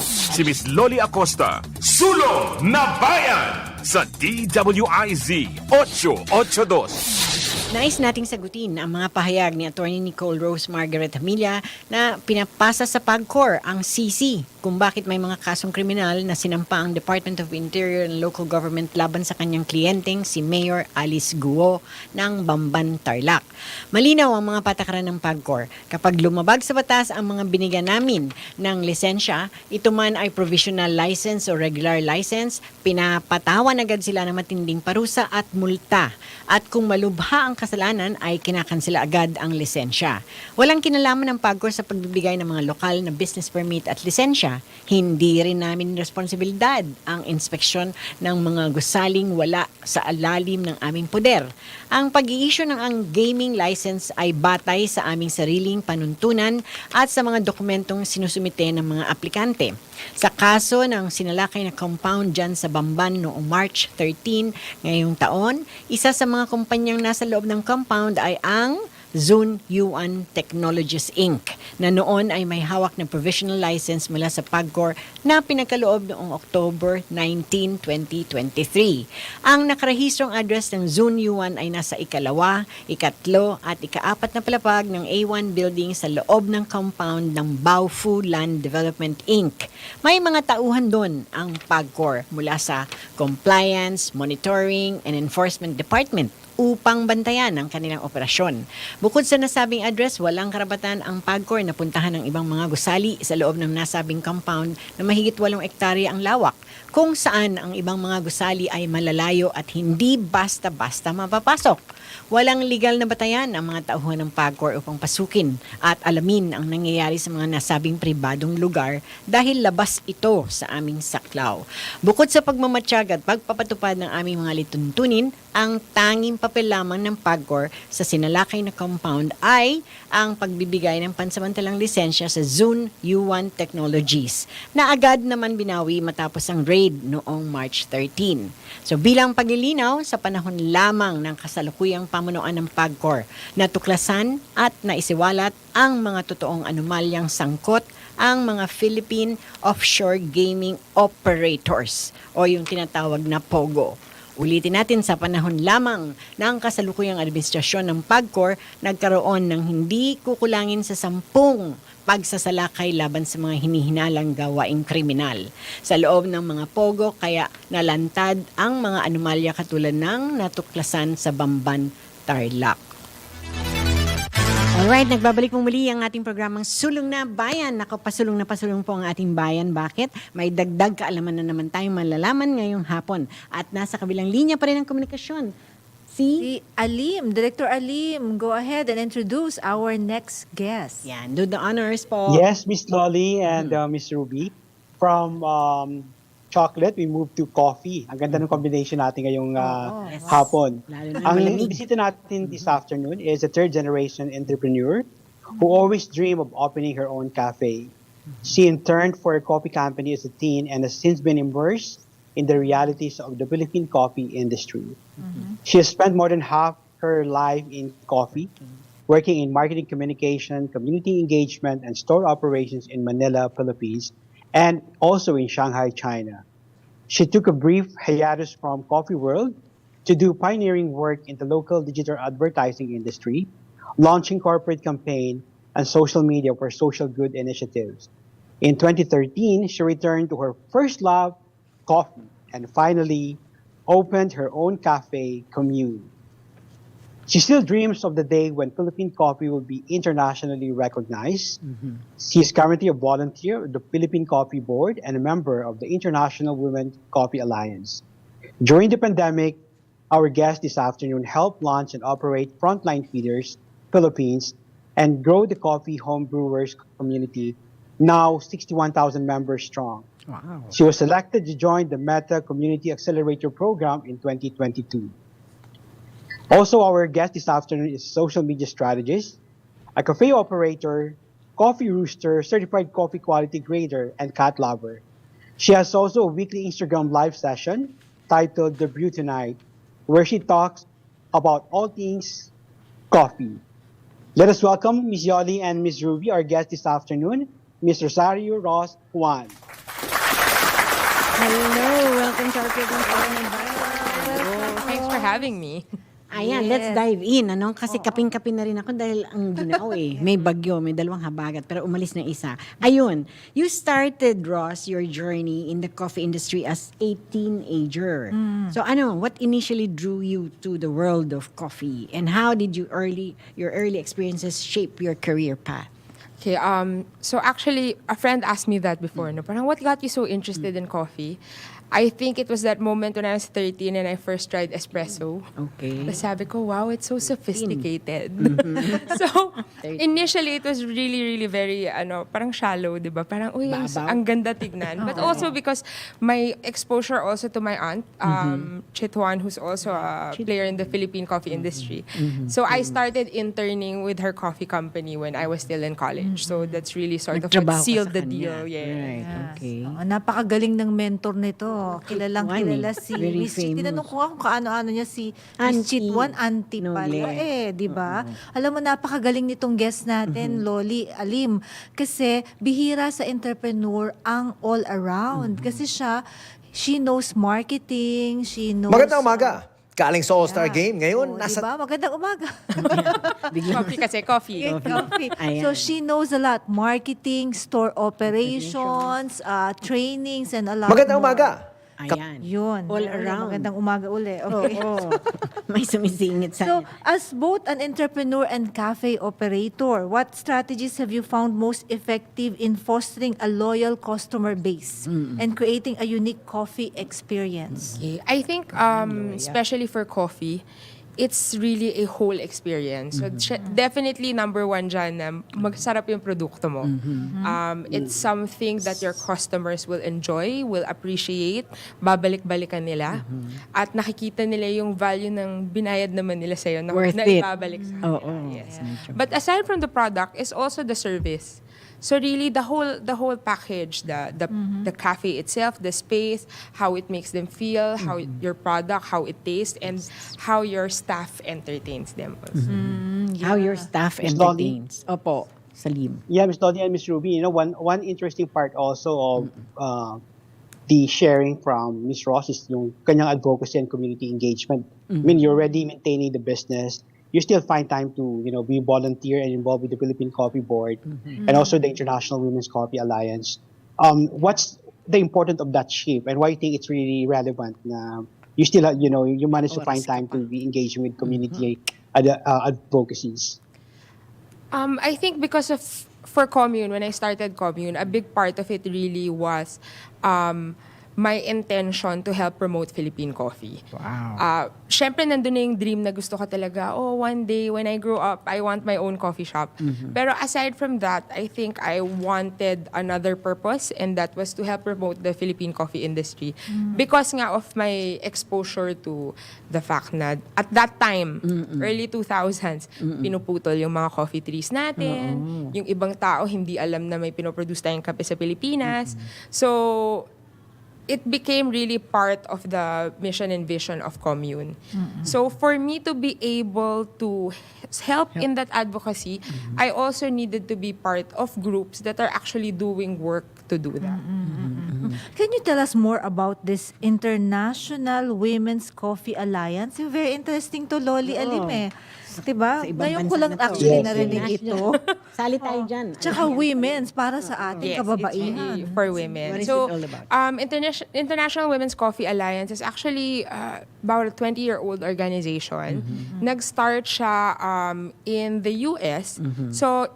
Si Miss Lolly Acosta, Sulong na Bayan sa DWIZ 882. Nais nating sagutin ang mga pahayag ni Atty. Nicole Rose Margaret Hamilla na pinapasa sa PAGCOR ang CC kung bakit may mga kasong kriminal na sinampa ang Department of Interior and Local Government laban sa kanyang kliyenteng si Mayor Alice Guo ng Bamban, Tarlac. Malinaw ang mga patakaran ng PAGCOR. Kapag lumabag sa batas ang mga binigyan namin ng lisensya, ito man ay provisional license o regular license, pinapatawan agad sila ng matinding parusa at multa. At kung malubha ang kasalanan ay kinakansela agad ang lisensya. Walang kinalaman ng PAGCOR sa pagbibigay ng mga lokal na business permit at lisensya. Hindi rin namin responsibilidad ang inspeksyon ng mga gusaling wala sa alalim ng aming poder. Ang pag-i-issue ng ang gaming license ay batay sa aming sariling panuntunan at sa mga dokumentong sinusumite ng mga aplikante. Sa kaso ng sinalakay na compound dyan sa Bamban noong March 13 ngayong taon, isa sa mga kumpanyang nasa loob ng compound ay ang Zone U1 Technologies Inc. na noon ay may hawak na provisional license mula sa PAGCOR na pinagkaloob noong October 19, 2023. Ang nakarehistrong address ng Zone U1 ay nasa ikalawa, ikatlo at ikaapat na palapag ng A1 building sa loob ng compound ng Baofu Land Development Inc. May mga tauhan doon ang PAGCOR mula sa Compliance, Monitoring and Enforcement Department upang bantayan ang kanilang operasyon. Bukod sa nasabing address, walang karapatan ang PAGCOR na puntahan ng ibang mga gusali sa loob ng nasabing compound na mahigit 8 ektarya ang lawak, kung saan ang ibang mga gusali ay malalayo at hindi basta-basta mapapasok. Walang legal na batayan ang mga tauhan ng PAGCOR upang pasukin at alamin ang nangyayari sa mga nasabing pribadong lugar dahil labas ito sa aming saklaw. Bukod sa pagmamatsyag at pagpapatupad ng aming mga lituntunin, ang tanging papel lamang ng PAGCOR sa sinalakay na compound ay ang pagbibigay ng pansamantalang lisensya sa Zone U1 Technologies na agad naman binawi matapos ang raid noong March 13. So bilang paglilinaw, sa panahon lamang ng kasalukuyang pamunuan ng PAGCOR, natuklasan at naisiwalat ang mga totoong anomalyang sangkot ang mga Philippine Offshore Gaming Operators o yung tinatawag na POGO. Ulitin natin, sa panahon lamang ng kasalukuyang administrasyon ng PAGCOR, nagkaroon ng hindi kukulangin sa 10 pagsasalakay laban sa mga hinihinalang gawaing kriminal sa loob ng mga pogo, kaya nalantad ang mga anomalya katulad ng natuklasan sa Bamban, Tarlac. Alright, nagbabalik po muli ang ating programang Sulong na Bayan. Naku, pasulong na pasulong po ang ating bayan. Bakit? May dagdag kaalaman na naman tayong malalaman ngayong hapon. At nasa kabilang linya pa rin ang komunikasyon. Si Alim, Director Alim, go ahead and introduce our next guest. Yan, do the honors po. Yes, Miss Lolly and Miss Ruby. From chocolate, we move to coffee. Ang ganda ng combination natin ngayong hapon. Ang bisita natin this afternoon is a third-generation entrepreneur who always dreamed of opening her own cafe. She interned for a coffee company as a teen and has since been immersed in the realities of the Philippine coffee industry. She has spent more than half her life in coffee, working in marketing communication, community engagement, and store operations in Manila, Philippines, and also in Shanghai, China. She took a brief hiatus from coffee world to do pioneering work in the local digital advertising industry, launching corporate campaign and social media for social good initiatives. In 2013, she returned to her first love, coffee, and finally opened her own cafe, Commune. She still dreams of the day when Philippine coffee will be internationally recognized. She is currently a volunteer of the Philippine Coffee Board and a member of the International Women Coffee Alliance. During the pandemic, our guest this afternoon helped launch and operate Frontline Feeders Philippines and grow the coffee home brewers community, now 61,000 members strong. Wow. She was selected to join the Meta Community Accelerator Program in 2022. Also, our guest this afternoon is a social media strategist, a cafe operator, coffee rooster, certified coffee quality grader, and cat lover. She has also a weekly Instagram live session titled The Brew Tonight, where she talks about all things coffee. Let us welcome Ms. Yoli and Ms. Ruby, our guest this afternoon, Ms. Rosario Ross Juan. Hello, welcome to our program. Thanks for having me. Ayan, let's dive in. Ano? Kasi kaping-kapin na rin ako dahil ang ginaw eh. May bagyo, may dalawang habagat, pero umalis na isa. Ayun, you started, Ross, your journey in the coffee industry as a teenager. So what initially drew you to the world of coffee? And how did your early experiences shape your career path? Okay, so actually, a friend asked me that before, no? Parang, what got you so interested in coffee? I think it was that moment when I was 13 and I first tried espresso. Okay. Tapos sabi ko, wow, it's so sophisticated. So, initially, it was really, really very, parang shallow, di ba? Parang, uy, ang ganda tignan. But also because my exposure also to my aunt, Chitwan, who's also a player in the Philippine coffee industry. So, I started interning with her coffee company when I was still in college. So, that's really sort of what sealed the deal. Yeah. Right, okay. Napakagaling ng mentor nito. Kilalang kilala si Very Miss Chit. famous. Tinanong ko kung kaano-ano niya si Miss Chitwan, auntie pala di ba? Alam mo, napakagaling nitong guest natin, Lolly Alim. Kasi bihira sa entrepreneur ang all around. Kasi she knows marketing, she knows... Magandang umaga. Galing sa All-Star Game. Ngayon, nasa... Diba? Magandang umaga. Coffee kasi, coffee. Coffee. Ayan. So she knows a lot. Marketing, store operations, trainings, and a lot Magandang more. umaga. Ayan. Yun. All around. Magandang umaga uli. Okay. May sumisingit sa... So, as both an entrepreneur and cafe operator, what strategies have you found most effective in fostering a loyal customer base and creating a unique coffee experience? Okay. I think, especially for coffee, it's really a whole experience. So, definitely number one dyan, magsarap yung produkto mo. It's something that your customers will enjoy, will appreciate, babalik-balikan nila, at nakikita nila yung value ng binayad naman nila sa'yo na Worth it. ibabalik sa Oo. kanila. Yes. But aside from the product, is also the service. So really, the whole package, the cafe itself, the space, how it makes them feel, how your product, how it tastes, and how your staff entertains them also. How your staff Miss entertains. Opo, Salim. Yeah, Ms. Lolly and Ms. Ruby, one interesting part also of the sharing from Ms. Ross is yung kanyang advocacy and community engagement. I mean, you're already maintaining the business. You still find time to, be volunteer and involved with the Philippine Coffee Board and also the International Women's Coffee Alliance. What's the importance of that shape and why you think it's really relevant na you still, you manage to find time to be engaging with community advocacies? I think because for Commune, when I started Commune, a big part of it really was my intention to help promote Philippine coffee. Wow. Syempre, nandun na yung dream na gusto ko talaga, one day, when I grow up, I want my own coffee shop. Pero aside from that, I think I wanted another purpose, and that was to help promote the Philippine coffee industry. Because nga of my exposure to the fact na, at that time, early 2000s, pinuputol yung mga coffee trees natin, yung ibang tao hindi alam na may pinoproduce tayong kape sa Pilipinas. So, it became really part of the mission and vision of Commune. So for me to be able to help in that advocacy, I also needed to be part of groups that are actually doing work to do that. Can you tell us more about this International Women's Coffee Alliance? Yung very interesting to, Lolly Alim eh. Diba? sa ibang Ngayon bansa ko lang na to. actually Yes, narinig yes. ito. Sali tayo dyan. Tsaka women's para sa ating Yes, kababaihan. it's really for women. What is So, it all about? International Women's Coffee Alliance is actually about a 20-year-old organization. Nag-start siya in the US. So,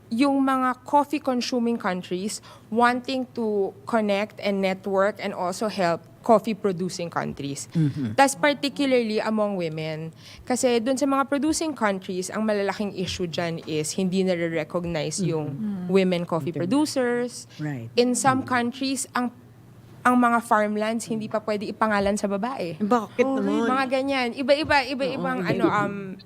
yung mga coffee-consuming countries wanting to connect and network and also help coffee-producing countries. That's particularly among women. Kasi dun sa mga producing countries, ang malalaking issue dyan is hindi nare-recognize yung women coffee producers. Right. In some countries, ang mga farmlands hindi pa pwede ipangalan sa babae. Bakit naman? Mga ganyan. Iba-ibang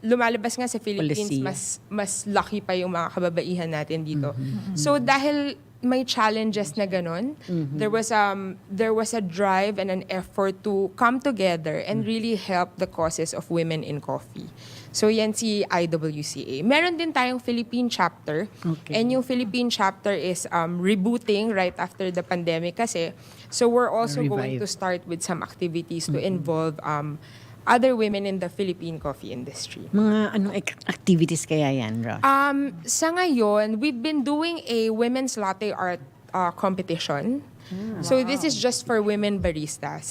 lumalabas nga sa Philippines, Polisiya. mas lucky pa yung mga kababaihan natin dito. So dahil may challenges na ganun, there was a drive and an effort to come together and really help the causes of women in coffee. So yan si IWCA. Meron din tayong Philippine chapter. Okay. And yung Philippine chapter is rebooting right after the pandemic kasi. So we're also going to start with some activities to involve other women in the Philippine coffee industry. Mga anong activities kaya yan, Ross? Sa ngayon, we've been doing a women's latte art competition. So this is just for women baristas.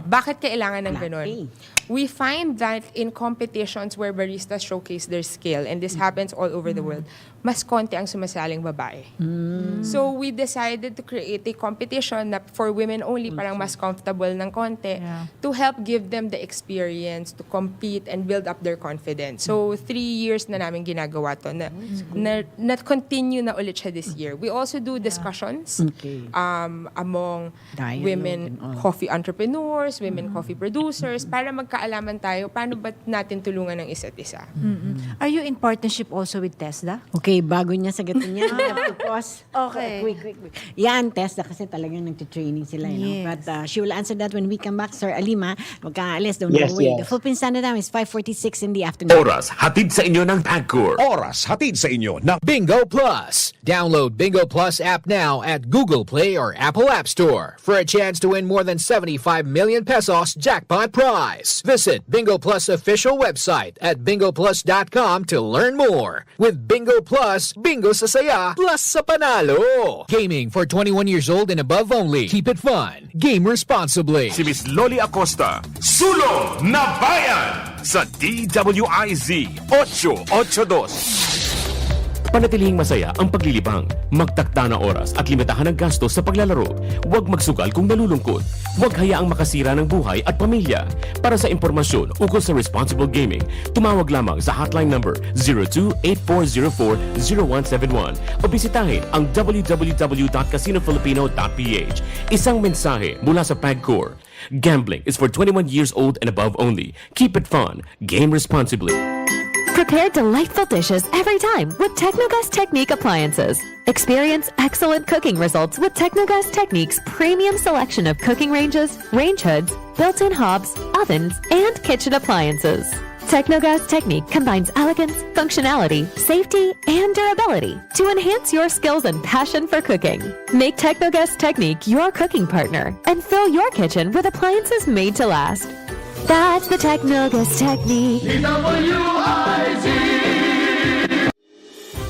Bakit kailangan ng ganun? We find that in competitions where baristas showcase their skill, and this happens all over the world, mas konti ang sumasaling babae. So we decided to create a competition na for women only, parang mas comfortable ng konti, to help give them the experience to compete and build up their confidence. So 3 years na namin ginagawa to, na continue na ulit siya this year. We also do discussions among Dialogue women and all. coffee entrepreneurs, women coffee producers, para magkaalaman tayo paano ba natin tulungan ng isa't isa. Are you in partnership also with TESDA? Okay, bago niya sagutin niya, I have to pause. Okay. Quick. Yan, Testa, kasi talagang nagtitraining sila. You know? Yes. But she will answer that when we come back. Sir Alima, huwag kang aalis, don't Yes, go away. yes. The Philippine Standard Time is 5:46 in the afternoon. Oras, hatid sa inyo ng Pagcor. Oras hatid sa inyo ng Bingo Plus. Download Bingo Plus app now at Google Play or Apple App Store for a chance to win more than 75 million pesos jackpot prize. Visit Bingo Plus official website at bingoplus.com to learn more. With Bingo Plus, bingo sa saya, plus sa panalo. Gaming for 21 years old and above only. Keep it fun. Game responsibly. Si Miss Lolly Acosta, Sulong na Bayan sa DWIZ 882. Panatilihing masaya ang paglilibang. Magtakda na oras at limitahan ang gastos sa paglalaro. Huwag magsugal kung nalulungkot. Huwag hayaang makasira ng buhay at pamilya. Para sa impormasyon ukol sa responsible gaming, tumawag lamang sa hotline number 02-8404-0171 o bisitahin ang www.casinofilipino.ph. Isang mensahe mula sa Pagcor. Gambling is for 21 years old and above only. Keep it fun. Game responsibly. Prepare delightful dishes every time with Technogas Technique appliances. Experience excellent cooking results with Technogas Technique's premium selection of cooking ranges, range hoods, built-in hobs, ovens, and kitchen appliances. Technogas Technique combines elegance, functionality, safety, and durability to enhance your skills and passion for cooking. Make Technogas Technique your cooking partner and fill your kitchen with appliances made to last. That's the Technogas Technique.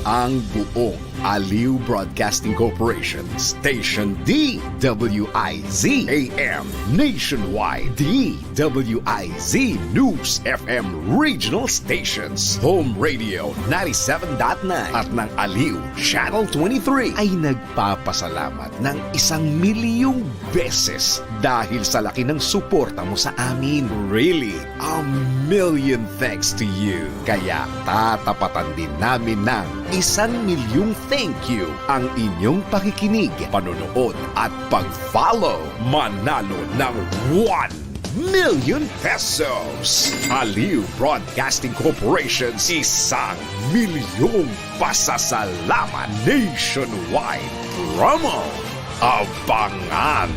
Ang buong Aliw Broadcasting Corporation Station DWIZ AM Nationwide DWIZ News FM Regional Stations Home Radio 97.9 at ng Aliw Channel 23 ay nagpapasalamat ng 1,000,000 beses dahil sa laki ng suporta mo sa amin. Really, 1,000,000 thanks to you. Kaya tatapatan din namin ng 1,000,000 thank you ang inyong pakikinig, panonood at pag-follow. Manalo ng 1,000,000 pesos. Aliw Broadcasting Corporation, 1,000,000 pasasalamat nationwide promo. Abangan!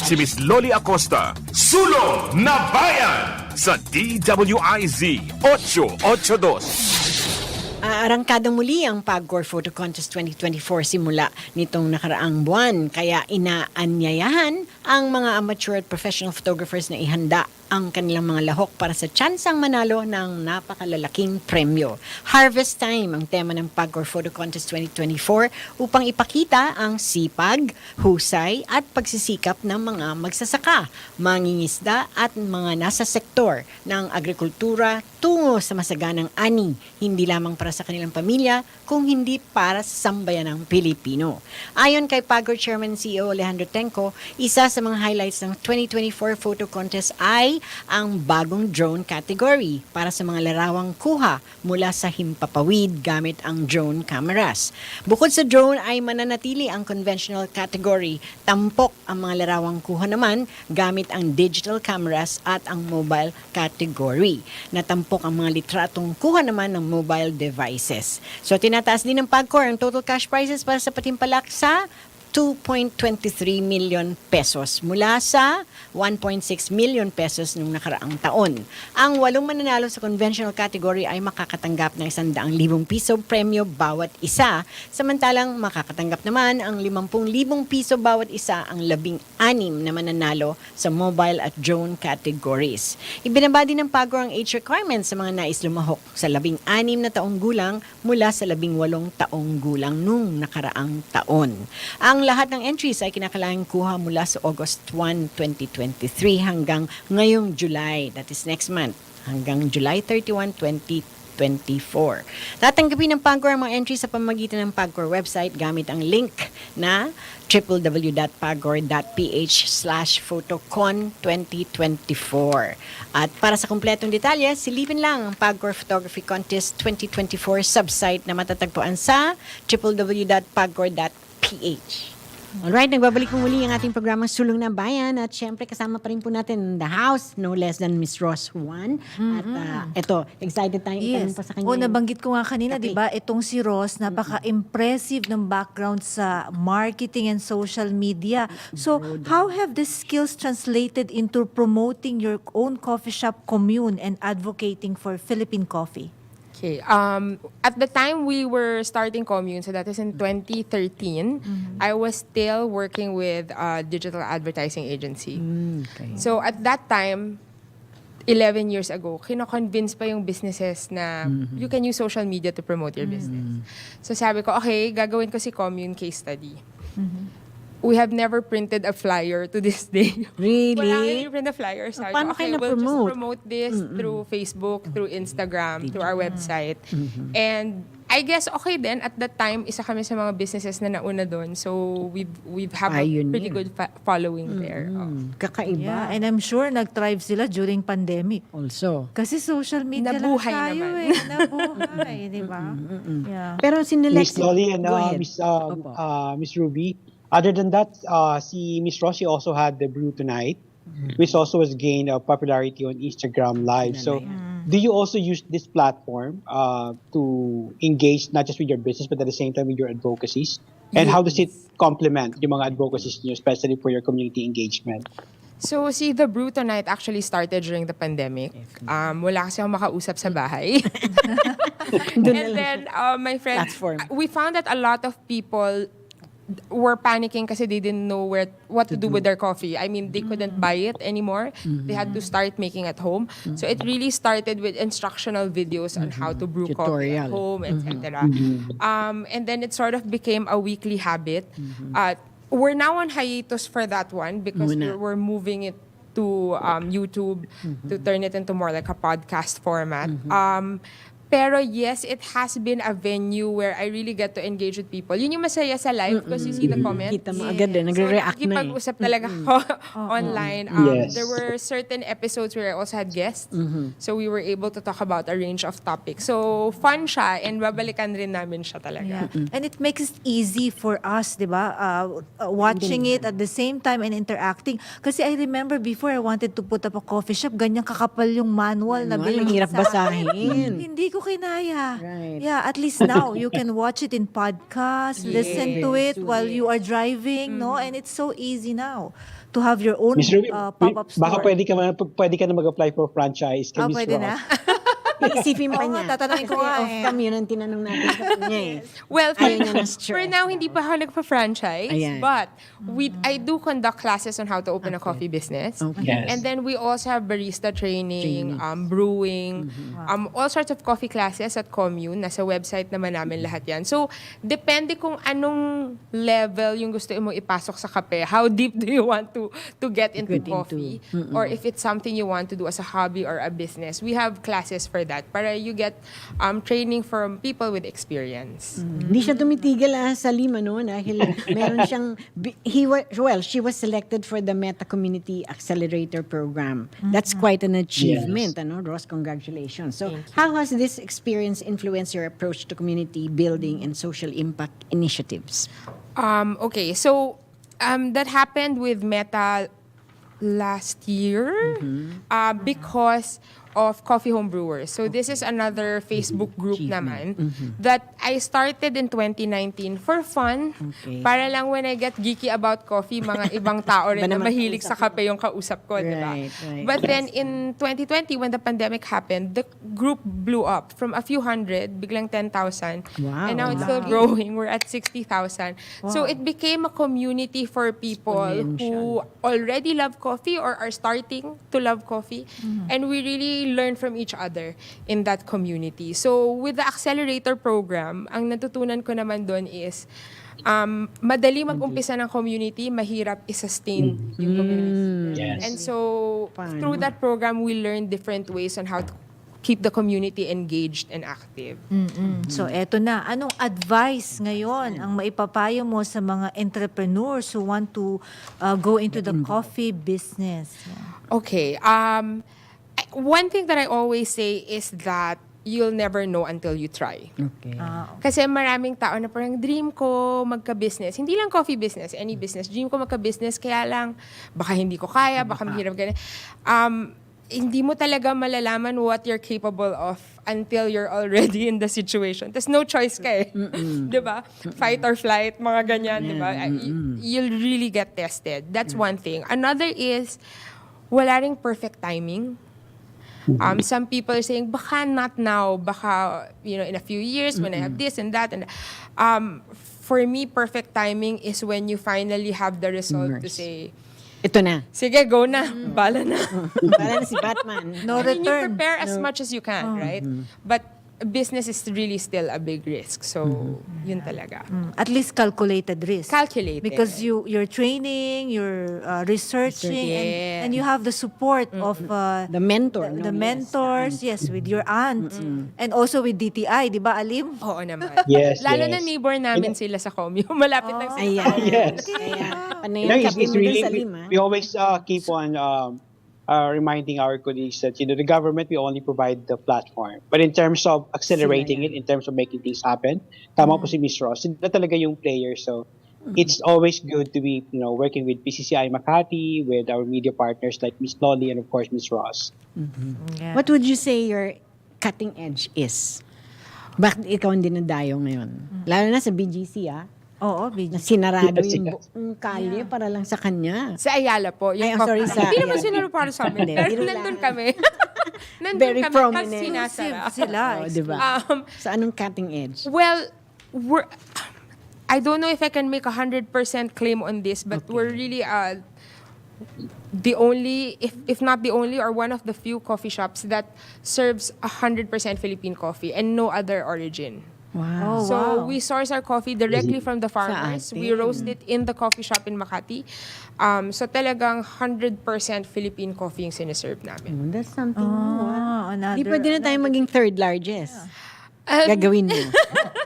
si Miss Lolly Acosta. Sulong na Bayan sa DWIZ 882. Arangkadang muli ang Pagcor Photo Contest 2024 simula nitong nakaraang buwan. Kaya inaanyayahan ang mga amateur at professional photographers na ihanda ang kanilang mga lahok para sa tsansang manalo ng napakalalaking premyo. Harvest Time ang tema ng Pagcor Photo Contest 2024 upang ipakita ang sipag, husay at pagsisikap ng mga magsasaka, mangingisda at mga nasa sektor ng agrikultura tungo sa masaganang ani, hindi lamang para sa kanilang pamilya, kung hindi para sa sambayanang Pilipino. Ayon kay Pagcor Chairman CEO Alejandro Tenco, isa sa mga highlights ng 2024 photo contest ay ang bagong drone category para sa mga larawang kuha mula sa himpapawid gamit ang drone cameras. Bukod sa drone ay mananatili ang conventional category. Tampok ang mga larawang kuha naman gamit ang digital cameras at ang mobile category. Natampok ang mga litratong kuha naman ng mobile devices. So tinataas din ng Pagcor ang total cash prizes para sa patimpalak sa 2.23 million pesos mula sa 1.6 million pesos nung nakaraang taon. Ang 8 mananalo sa conventional category ay makakatanggap ng 100,000 piso premyo bawat isa, samantalang makakatanggap naman ang 50,000 piso bawat isa ang 16 na mananalo sa mobile at drone categories. Ibinaba din ng Pagcor ang age requirements sa mga nais lumahok sa 16 na taong gulang mula sa 18 taong gulang nung nakaraang taon. Ang lahat ng entries ay kinakailangang kuha mula sa August 1, 2023 hanggang ngayong July, that is next month, hanggang July 31, 2024. Tatanggapin ng Pagcor ang mga entries sa pamamagitan ng Pagcor website gamit ang link na www.pagcor.ph/photocon2024. At para sa kumpletong detalye, silipin lang ang Pagcor Photography Contest 2024 subsite na matatagpuan sa www.pagcor.ph. Alright, nagbabalik po muli ang ating programang Sulong na Bayan at syempre kasama pa rin po natin the house, no less than Miss Ross Juan. At eto, excited tayo itanong pa sa kanya. Nabanggit ko nga kanina, di ba, itong si Ross, napaka-impressive ng background sa marketing and social media. So, how have these skills translated into promoting your own coffee shop commune and advocating for Philippine coffee? Okay. At the time we were starting Commune, so that is in 2013, I was still working with a digital advertising agency. So at that time, 11 years ago, kino-convince pa yung businesses na you can use social media to promote your business. So sabi ko, okay, gagawin ko si Commune case study. We have never printed a flyer to this day. Really? Wala kami print a flyer. Sabi Paano ko, okay, kayo we'll just na-promote? promote this through Facebook, through Instagram, through our website. And I guess okay din, at that time, isa kami sa mga businesses na nauna doon. So we've have a pretty good following there. Kakaiba. Yeah, and I'm sure nag-thrive sila during pandemic. Also. Kasi social media Nabuhay lang tayo naman. Nabuhay, di ba? Yeah. Pero Miss Lolly and Go ahead. Miss Ruby, other than that, si Miss Rossi also had the Brew Tonight, which also has gained popularity on Instagram Live. So, do you also use this platform to engage not just with your business, but at the same time with your advocacies? And how does it complement yung mga advocacies niyo, especially for your community engagement? So, see, the Brew Tonight actually started during the pandemic. Wala kasi akong makausap sa bahay. And then, my friends, we found that a lot of people were panicking kasi they didn't know what to do with their coffee. I mean, they couldn't buy it anymore. They had to start making at home. So it really started with instructional videos on how to brew coffee at home, etc. And then it sort of became a weekly habit. We're now on hiatus for that one because we're moving it to YouTube to turn it into more like a podcast format. Pero yes, it has been a venue where I really get to engage with people. Yun yung masaya sa live because you see the comments. Kita mo agad nagre-react na Nakikipag-usap talaga ako online. There were certain episodes where I also had guests. So we were able to talk about a range of topics. So fun siya and babalikan rin namin siya talaga. And it makes it easy for us, di ba? Watching it at the same time and interacting. Kasi I remember before I wanted to put up a coffee shop, ganyan kakapal yung manual na binigay hirap basahin. Hindi ko kinaya. Yeah, at least now you can watch it in podcast, listen to it while you are driving, no? And it's so easy now to have your own Miss Ruby, pop-up store. baka pwede ka na mag-apply for franchise kay Miss Pwede Ross. na. Isipin pa Oo niya. nga, tatanungin ko nga Kasi off-cam yun ang tinanong natin sa kanya eh. Well, Ayaw niya ng stress. for now, hindi pa ako nagpa-franchise. Ayan. But I do conduct classes on how to open a coffee business. Okay. Yes. And then we also have barista training, brewing, all sorts of coffee classes at Commune. Nasa website naman namin lahat yan. So, depende kung anong level yung gusto mo ipasok sa kape. How deep do you want to get into coffee? Or if it's something you want to do as a hobby or a business. We have classes for that para you get training from people with experience. Hindi siya tumitigil sa Lima, no? Dahil meron siyang, she was selected for the Meta Community Accelerator Program. That's quite an achievement, ano? Ross, congratulations. So, how has this experience influenced your approach to community building and social impact initiatives? Okay, so that happened with Meta last year because of Coffee Home Brewers. So this is another Facebook group naman that I started in 2019 for fun. Okay. Para lang when I get geeky about coffee, mga ibang tao rin na mahilig sa kape yung kausap ko, di ba? Right. But then in 2020, when the pandemic happened, the group blew up from a few hundred, biglang 10,000. Wow. And now it's still growing. We're at 60,000. So it became a community for people who already love coffee or are starting to love coffee. And we really learn from each other in that community. So with the accelerator program, ang natutunan ko naman doon is madali mag-umpisa ng community, mahirap i-sustain yung community. Yes. And so through that program, we learn different ways on how to keep the community engaged and active. So eto na, anong advice ngayon ang maipapayo mo sa mga entrepreneurs who want to go into the coffee business? Okay. One thing that I always say is that you'll never know until you try. Okay. Kasi maraming tao na parang dream ko magka-business. Hindi lang coffee business, any business. Dream ko magka-business, kaya lang baka hindi ko kaya, baka mahirap ganun. Hindi mo talaga malalaman what you're capable of until you're already in the situation. There's no choice ka eh. Diba? Fight or flight, mga ganyan, diba? You'll really get tested. That's one thing. Another is, wala ring perfect timing. Some people are saying, baka not now, baka, in a few years when I have this and that. And for me, perfect timing is when you finally have the result to say, ito na. sige, go na. Bala na. Bala na si Batman. No I mean, you return. prepare as much as you can, right? But business is really still a big risk. So, yun talaga. At least calculated risk. Calculated. Because you're training, you're researching, Yeah. and you have the support of The mentor. the mentors, yes, with your aunt. And also with DTI, di ba, Alim? Oo naman. Yes, Lalo yes. na neighbor namin sila sa Commune. Malapit lang sila. Ayan. Yes. Ayan. Panay No, ang it's, kape it's mo dun really, sa Lima. we always keep on reminding our colleagues that, the government, we only provide the platform. But in terms of accelerating it, in terms of making things happen, tama po si Miss Ross, sila talaga yung player. So, it's always good to be, working with PCCI Makati, with our media partners like Miss Lolly and of course Miss Ross. Yeah. What would you say your cutting edge is? Bakit ikaw ang dinadayo ngayon? Lalo na sa BGC, Oo, na sinarado Yes, yung yes. buong kalye para lang sa kanya. Sa Ayala po. Ay, I'm sorry, sa Hindi naman Ayala. sinaro para sa amin. Hindi, Pero biro nandun lang. kami. Nandun Very kami prominent. kasi sinasara. sila. Diba? So, anong cutting edge? Well, I don't know if I can make 100% claim on this, but we're really the only, if not the only, or one of the few coffee shops that serves 100% Philippine coffee and no other origin. Wow. So we source our coffee directly from the farmers. We roast it in the coffee shop in Makati. So talagang 100% Philippine coffee yung siniserve namin. That's something new. Another, Di pwede na tayo maging third largest. Gagawin mo.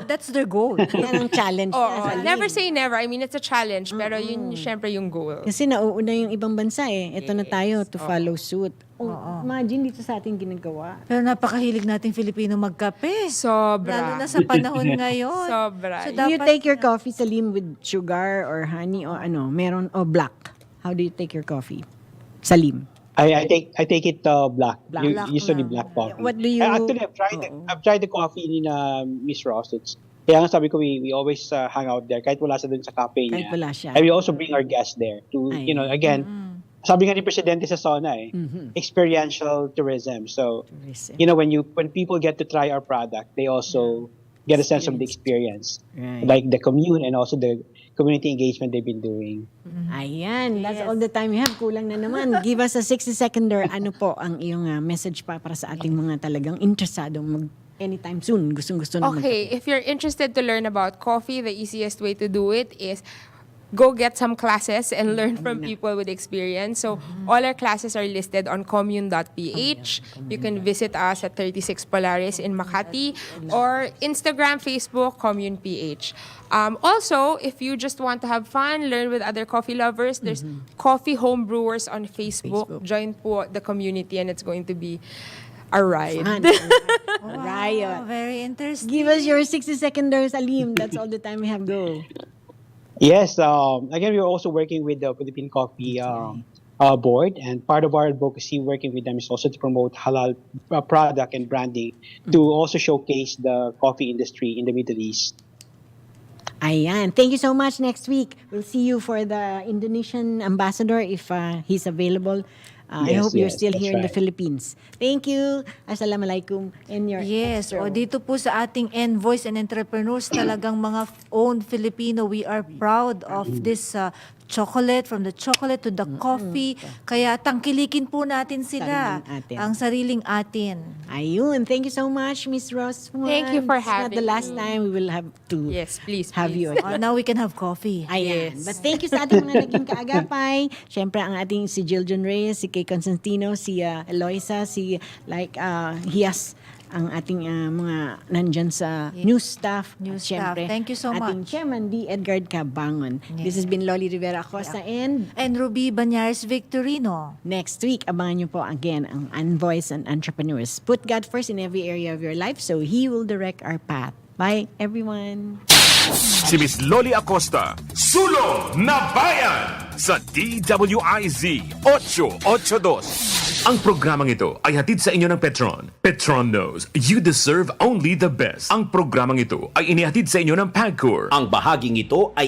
That's their goal. Yan ang challenge. Oo, never say never. I mean, it's a challenge. Pero yun syempre yung goal. Kasi nauuna yung ibang bansa eh. Ito na tayo to follow suit. Imagine dito sa ating ginagawa. Pero napakahilig nating Filipino magkape. Sobra. Lalo na sa panahon ngayon. Sobra. So, Do you take your coffee, Salim, with sugar or honey o meron o black? How do you take your coffee? Salim. I take it black. Black Usually lang. black coffee. What do you? Actually, I've tried the coffee ni na Miss Ross. Kaya nga sabi ko, we always hang out there kahit wala sa dun sa cafe niya. Kahit wala siya. And we also bring our guests there to, Ay. again, sabi nga ni Presidente sa SONA experiential tourism. So, you know, when people get to try our product, they also get a sense of the experience, Right. like the commune and also the community engagement they've been doing. Ayan, that's all the time we have. Kulang na naman. Give us a 60-seconder. Ano po ang iyong message para sa ating mga talagang interesadong anytime soon, gustong-gusto na Okay, if you're interested to learn about coffee, the easiest way to do it is go get some classes and learn from people with experience. So all our classes are listed on commune.ph. You can visit us at 36 Polaris in Makati or Instagram, Facebook, commune.ph. Also, if you just want to have fun, learn with other coffee lovers, there's coffee home brewers on Facebook. Join po the community and it's going to be a ride. Riot. Very interesting. Give us your 60-seconders, Alim. That's all the time we have. Go. Yes, again, we're also working with the Philippine Coffee Board, and part of our advocacy working with them is also to promote halal product and branding to also showcase the coffee industry in the Middle East. Ayan. Thank you so much. Next week, we'll see you for the Indonesian ambassador if he's available. I hope you're still here in the Philippines. Thank you. Assalamualaikum. And your Yes, o dito po sa ating envoys and entrepreneurs, talagang mga own Filipino, we are proud of this chocolate, from the chocolate to the coffee. Kaya tangkilikin po natin sila, ang sariling atin. Ayun. Thank you so much, Miss Ross. Thank you for It's having not the last me. time we will have to have you. Now we can have coffee. Ayan. But thank you sa ating mga naging kaagapay. Siyempre, ang ating si Jill John Reyes, si Kay Constantino, si Eloisa, si Hias, ang ating mga nandyan sa news staff. Siyempre, Thank you so ating much. chairman, D. Edgard Cabangon. This has been Lolly Acosta and Ruby Banares Victorino. next week, abangan nyo po again ang Envoys and Entrepreneurs. Put God first in every area of your life so He will direct our path. Bye, everyone. Si Miss Lolly Acosta, Sulong na Bayan sa DWIZ 882. Ang programang ito ay hatid sa inyo ng Petron. Petron knows you deserve only the best. Ang programang ito ay inihatid sa inyo ng Pagcor. Ang bahaging ito ay